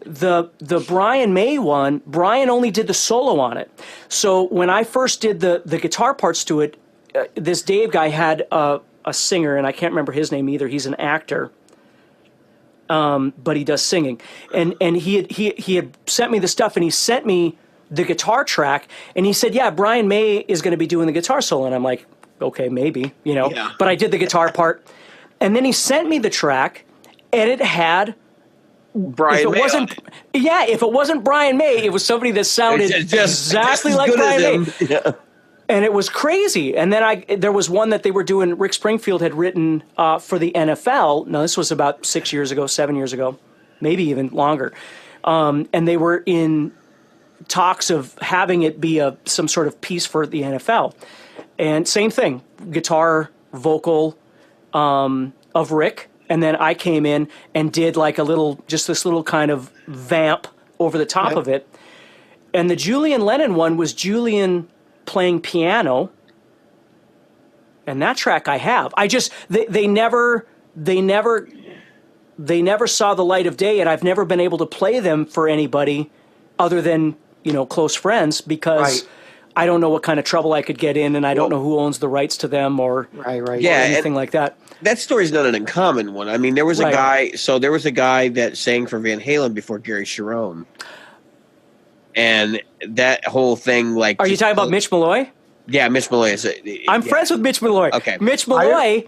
The Brian May one, Brian only did the solo on it. So when I first did the guitar parts to it, this Dave guy had a singer, and I can't remember his name either. He's an actor. But he does singing, and he had sent me the stuff, and he sent me the guitar track, and he said, "Yeah, Brian May is going to be doing the guitar solo," and I'm like, "Okay, maybe, you know." Yeah. But I did the guitar part, and then he sent me the track, and it had Brian May. If it wasn't Brian May, it was somebody that sounded exactly like Brian May. Yeah. And it was crazy. And then there was one that they were doing, Rick Springfield had written for the NFL. Now, this was about 6 years ago, 7 years ago, maybe even longer. And they were in talks of having it be some sort of piece for the NFL. And same thing, guitar, vocal of Rick. And then I came in and did like this little kind of vamp over the top of it. And the Julian Lennon one was Julian playing piano, and that track I have. They never saw the light of day, and I've never been able to play them for anybody other than, close friends, because I don't know what kind of trouble I could get in, and I don't know who owns the rights to them or anything like that. That story's not an uncommon one. I mean, there was a guy that sang for Van Halen before Gary Cherone. And that whole thing, like... Are you talking about Mitch Malloy? Yeah, Mitch Malloy. I'm friends with Mitch Malloy. Okay. Mitch Malloy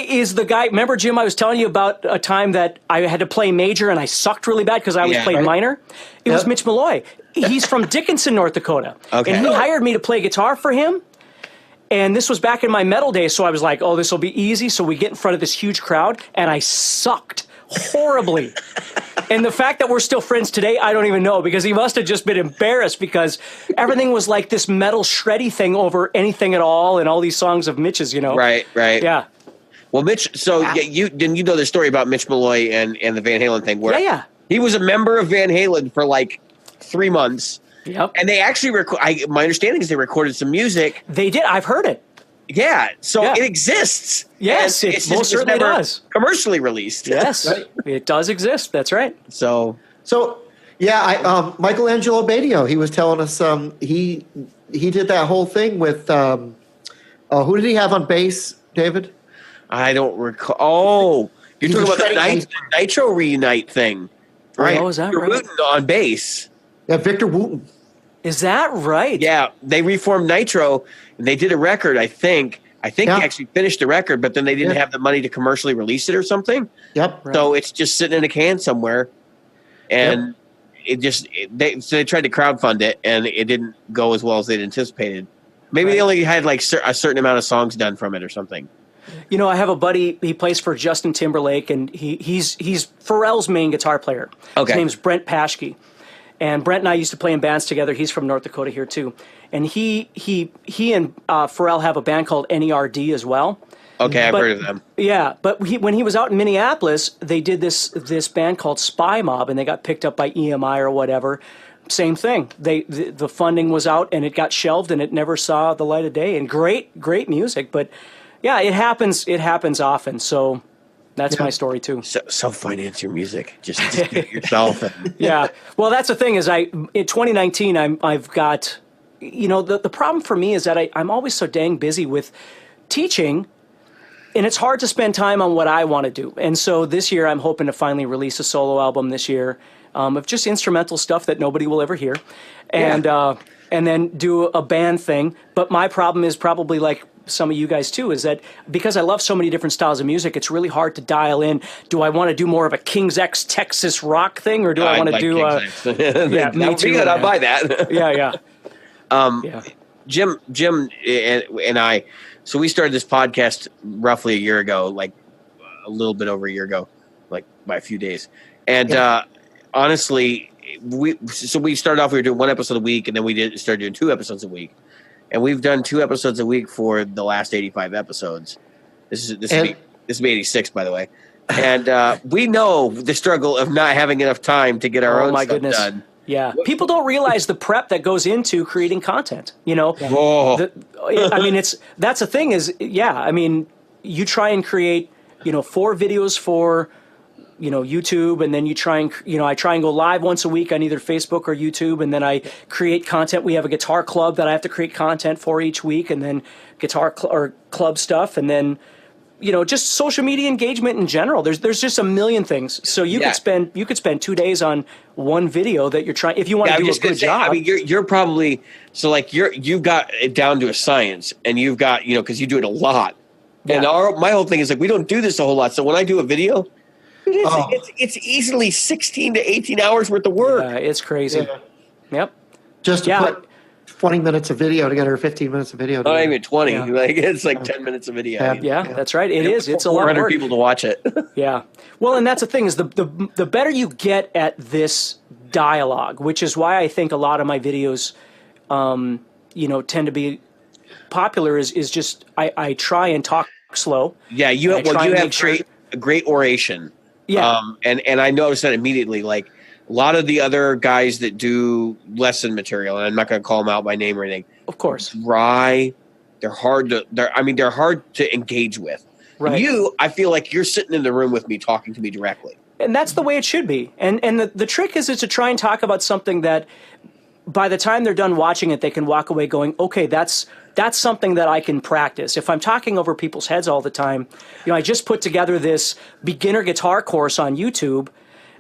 is the guy... Remember, Jim, I was telling you about a time that I had to play major and I sucked really bad because I always played minor? It was Mitch Malloy. He's from Dickinson, North Dakota. Okay. And he hired me to play guitar for him. And this was back in my metal days, so I was like, oh, this will be easy. So we get in front of this huge crowd, and I sucked horribly. And the fact that we're still friends today, I don't even know, because he must have just been embarrassed because everything was like this metal shreddy thing over anything at all, and all these songs of Mitch's, Right. Yeah. Well, Mitch, you know the story about Mitch Malloy and the Van Halen thing, where he was a member of Van Halen for like 3 months. Yep. And they actually my understanding is they recorded some music. They did. I've heard it. Yeah, so it exists. Yes, it most certainly does. Commercially released. Yes, it does exist. That's right. So Michelangelo Badio, he was telling us he did that whole thing with who did he have on bass, David? I don't recall. Oh, you're talking about the Nitro Reunite thing, right? Oh, is that right? Wooten on bass. Yeah, Victor Wooten. Is that right? Yeah, they reformed Nitro, and they did a record, I think. He actually finished the record, but then they didn't have the money to commercially release it or something. Yep. So it's just sitting in a can somewhere, and they tried to crowdfund it, and it didn't go as well as they'd anticipated. Maybe they only had like a certain amount of songs done from it or something. I have a buddy, he plays for Justin Timberlake, and he's Pharrell's main guitar player. Okay. His name's Brent Paschke. And Brent and I used to play in bands together. He's from North Dakota here too. And he and Pharrell have a band called NERD as well. Okay, I've heard of them. Yeah, but when he was out in Minneapolis, they did this band called Spy Mob, and they got picked up by EMI or whatever. Same thing. The funding was out, and it got shelved, and it never saw the light of day. And great music, but yeah, it happens. It happens often. So that's my story too. Self-finance your music. Just do it yourself. Yeah. Well, that's the thing is in 2019, I've got the problem for me is that I'm always so dang busy with teaching, and it's hard to spend time on what I want to do. And so this year I'm hoping to finally release a solo album this year of just instrumental stuff that nobody will ever hear. And then do a band thing. But my problem is probably like some of you guys too, is that because I love so many different styles of music, it's really hard to dial in. Do I want to do more of a King's X Texas rock thing, or do I want to do yeah, me too. I'll buy that. Yeah. Jim and I, so we started this podcast roughly a year ago, like a little bit over a year ago, like by a few days. And honestly, we started off, we were doing one episode a week, and then we started doing 2 episodes a week. And we've done 2 episodes a week for the last 85 episodes. This will be 86, by the way. And we know the struggle of not having enough time to get our own stuff done. Yeah, people don't realize the prep that goes into creating content. I mean, that's the thing is, I mean, you try and create, 4 videos for, YouTube, and then you try and, I try and go live once a week on either Facebook or YouTube, and then I create content. We have a guitar club that I have to create content for each week, and then club stuff, and then, just social media engagement in general. There's just a million things. So you could spend 2 days on one video that you're trying, if you want to do a good job. I mean, you're probably, so like you've got it down to a science, and you've got, because you do it a lot. Yeah. And my whole thing is like, we don't do this a whole lot. So when I do a video, it's easily 16 to 18 hours worth of work. Yeah, it's crazy. Yeah. Yep. Just to put 20 minutes of video together, or 15 minutes of video together. Not even 20. Yeah. Like it's like 10 minutes of video. Yeah, that's right. It is. It's a lot of 400 work. people to watch it. Yeah. Well, and that's the thing is the better you get at this dialogue, which is why I think a lot of my videos, tend to be popular. Is just I try and talk slow. Yeah, you have great oration. Yeah. And I noticed that immediately. Like a lot of the other guys that do lesson material, and I'm not going to call them out by name or anything. Of course. Dry. They're hard to engage with. Right. I feel like you're sitting in the room with me, talking to me directly. And that's the way it should be. And the trick is to try and talk about something that by the time they're done watching it, they can walk away going, okay, that's something that I can practice. If I'm talking over people's heads all the time, I just put together this beginner guitar course on YouTube,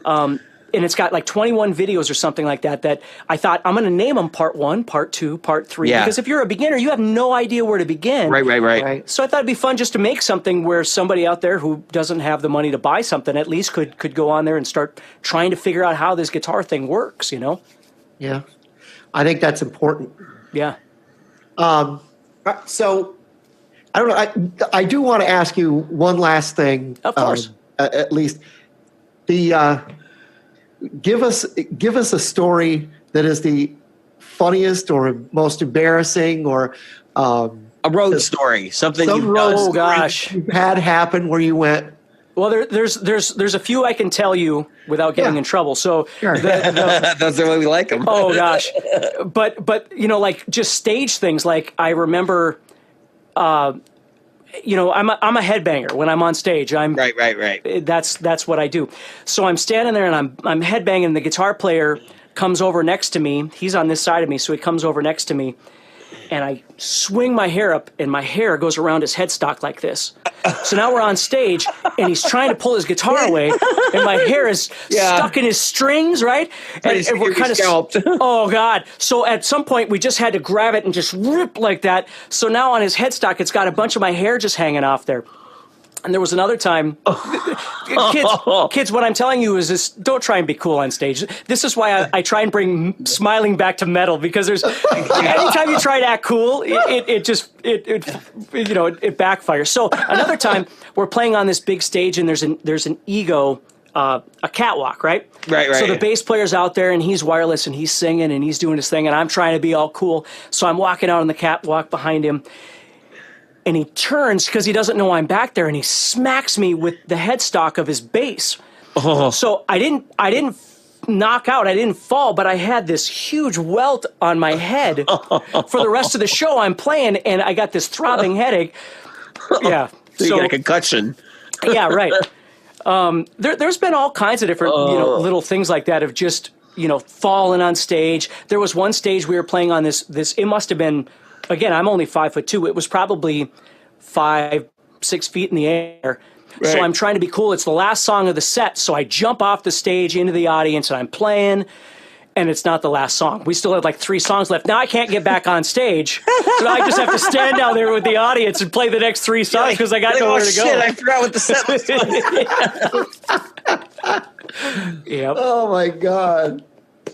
and it's got like 21 videos or something like that I thought I'm going to name them Part 1, Part 2, Part 3. Yeah. Because if you're a beginner, you have no idea where to begin. Right. So I thought it'd be fun just to make something where somebody out there who doesn't have the money to buy something at least could go on there and start trying to figure out how this guitar thing works, Yeah. I think that's important. Yeah. So I don't know. I do want to ask you one last thing. Of course. At least give us a story that is the funniest or most embarrassing or a road story, something some you've road done. Oh gosh, you had happen where you went. Well, there's a few I can tell you without getting in trouble. So sure. That's the way we like them. Oh gosh, but like just stage things. Like I remember, I'm a headbanger when I'm on stage. I'm right. That's what I do. So I'm standing there and I'm headbanging. And the guitar player comes over next to me. He's on this side of me, so he comes over next to me. And I swing my hair up, and my hair goes around his headstock like this. So now we're on stage, and he's trying to pull his guitar away, and my hair is stuck in his strings, right? And we're kind of scalped. Oh God! So at some point, we just had to grab it and just rip like that. So now on his headstock, it's got a bunch of my hair just hanging off there. And there was another time, kids, what I'm telling you is this: don't try and be cool on stage. This is why I try and bring smiling back to metal, because anytime you try to act cool, it backfires. So another time, we're playing on this big stage, and there's an ego, a catwalk, right? Right. So the bass player's out there, and he's wireless, and he's singing, and he's doing his thing, and I'm trying to be all cool. So I'm walking out on the catwalk behind him. And he turns because he doesn't know I'm back there, and he smacks me with the headstock of his bass. Oh. So I didn't knock out, I didn't fall, but I had this huge welt on my head for the rest of the show. I'm playing, and I got this throbbing headache. Yeah, so you got a concussion. Yeah, right. There's been all kinds of different little things like that of just falling on stage. There was one stage we were playing on this, it must have been, again, I'm only 5'2". It was probably 5-6 feet in the air. Right. So I'm trying to be cool. It's the last song of the set. So I jump off the stage into the audience and I'm playing, and it's not the last song. We still had like 3 songs left. Now I can't get back on stage. So I just have to stand down there with the audience and play the next 3 songs because I got nowhere to go. Shit, I forgot what the set was. Yep. Oh my God.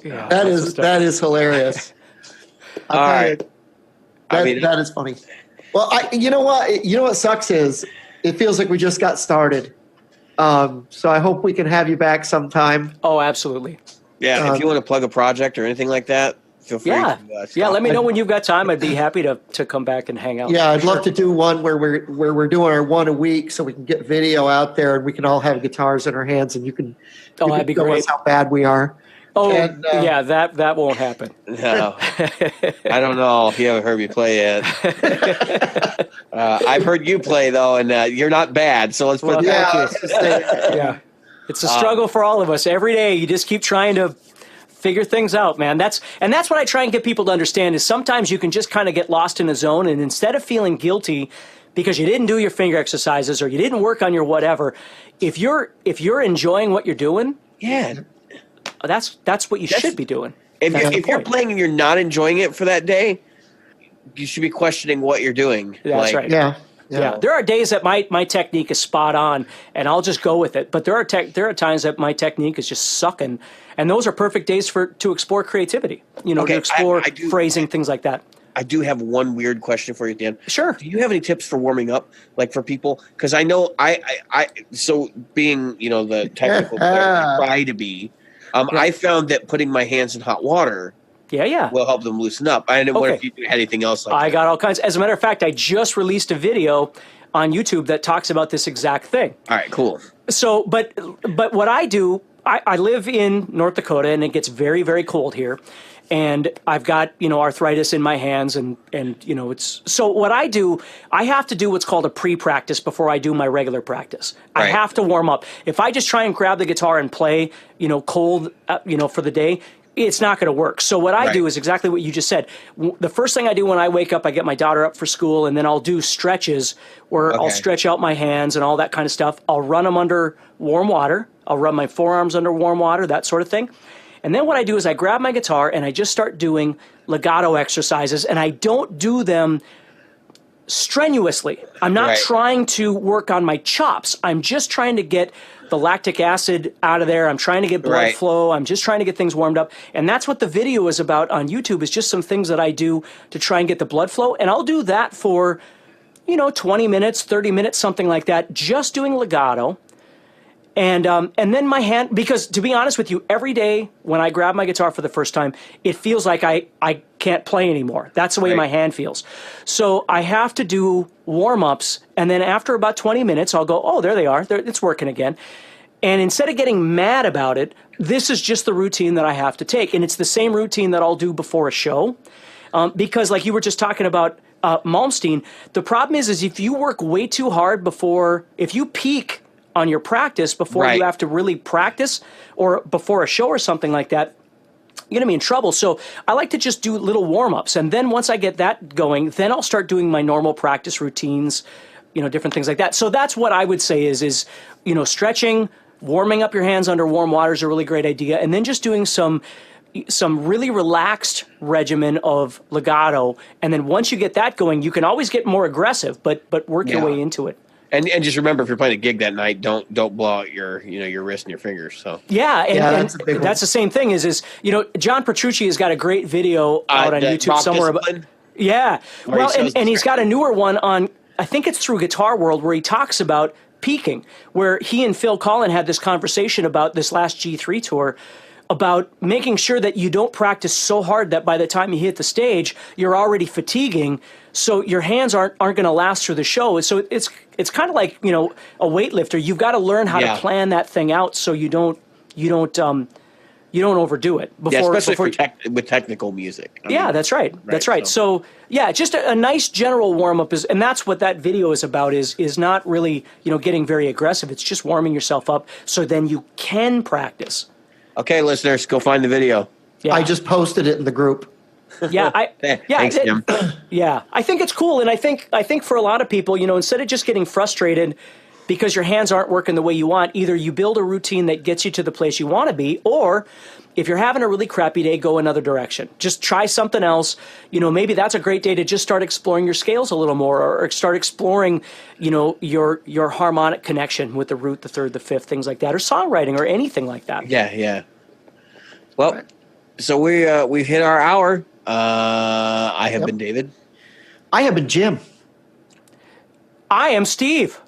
Yeah, that is hilarious. All right. That is funny. Well, you know what sucks is it feels like we just got started. So I hope we can have you back sometime. Oh, absolutely. Yeah, if you want to plug a project or anything like that, feel free. Yeah, let me know when you've got time. I'd be happy to come back and hang out. Yeah, I'd love to do one where we're doing our one a week, so we can get video out there and we can all have guitars in our hands, and you can that'd be show great. us how bad we are. Oh, and, yeah, that won't happen. No, I don't know if you haven't heard me play yet. I've heard you play though, and you're not bad. So let's put that. Yeah, it's a struggle for all of us every day. You just keep trying to figure things out, man. That's what I try and get people to understand is sometimes you can just kind of get lost in a zone, and instead of feeling guilty because you didn't do your finger exercises or you didn't work on your whatever, if you're enjoying what you're doing, that's what you should be doing. If you're playing and you're not enjoying it for that day, you should be questioning what you're doing. That's right. Yeah. There are days that my technique is spot on, and I'll just go with it. But there are times that my technique is just sucking, and those are perfect days to explore creativity. To explore phrasing, things like that. I do have one weird question for you, Dan. Sure. Do you have any tips for warming up, like for people? Because I know so being the technical player I try to be. I found that putting my hands in hot water will help them loosen up. I didn't wonder if you had anything else like that. I got all kinds. As a matter of fact, I just released a video on YouTube that talks about this exact thing. All right, cool. So, but what I do, I live in North Dakota, and it gets very, very cold here. And I've got, arthritis in my hands and it's, so what I do, I have to do what's called a pre-practice before I do my regular practice. Right. I have to warm up. If I just try and grab the guitar and play, cold, for the day, it's not going to work. So what I do is exactly what you just said. The first thing I do when I wake up, I get my daughter up for school, and then I'll do stretches where I'll stretch out my hands and all that kind of stuff. I'll run them under warm water. I'll run my forearms under warm water, that sort of thing. And then what I do is I grab my guitar and I just start doing legato exercises, and I don't do them strenuously. I'm not trying to work on my chops. I'm just trying to get the lactic acid out of there. I'm trying to get blood flow. I'm just trying to get things warmed up. And that's what the video is about on YouTube, is just some things that I do to try and get the blood flow. And I'll do that for, 20 minutes, 30 minutes, something like that, just doing legato. And then my hand, because to be honest with you, every day when I grab my guitar for the first time, it feels like I can't play anymore. That's the way my hand feels. So I have to do warm-ups, and then after about 20 minutes, I'll go, oh, there they are. It's working again. And instead of getting mad about it, this is just the routine that I have to take. And it's the same routine that I'll do before a show. Because like you were just talking about Malmsteen, the problem is if you work way too hard if you peak on your practice before you have to really practice, or before a show or something like that, you're going to be in trouble. So I like to just do little warm-ups. And then once I get that going, then I'll start doing my normal practice routines, different things like that. So that's what I would say is stretching, warming up your hands under warm water is a really great idea. And then just doing some really relaxed regimen of legato. And then once you get that going, you can always get more aggressive, but work your way into it. And just remember, if you're playing a gig that night, don't blow out your wrist and your fingers. So and that's the same thing. Is John Petrucci has got a great video out on YouTube somewhere. And he's got a newer one on. I think it's through Guitar World, where he talks about peaking, where he and Phil Collin had this conversation about this last G3 tour, about making sure that you don't practice so hard that by the time you hit the stage, you're already fatiguing. So your hands aren't going to last through the show. So it's kind of like, a weightlifter. You've got to learn how to plan that thing out so you don't overdo it. Especially with technical music. That's right. That's right. So just a nice general warm up and that's what that video is about. Is not really getting very aggressive. It's just warming yourself up so then you can practice. Okay, listeners, go find the video. Yeah. I just posted it in the group. Yeah, Thanks, Tim. Yeah, I think it's cool, and I think for a lot of people, instead of just getting frustrated because your hands aren't working the way you want, either you build a routine that gets you to the place you want to be, or if you're having a really crappy day, go another direction. Just try something else. Maybe that's a great day to just start exploring your scales a little more, or start exploring, your harmonic connection with the root, the third, the fifth, things like that, or songwriting, or anything like that. Yeah. Well, so we've hit our hour. I have been David. I have been Jim. I am Steve.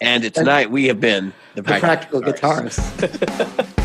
And tonight we have been The Practical Guitarist.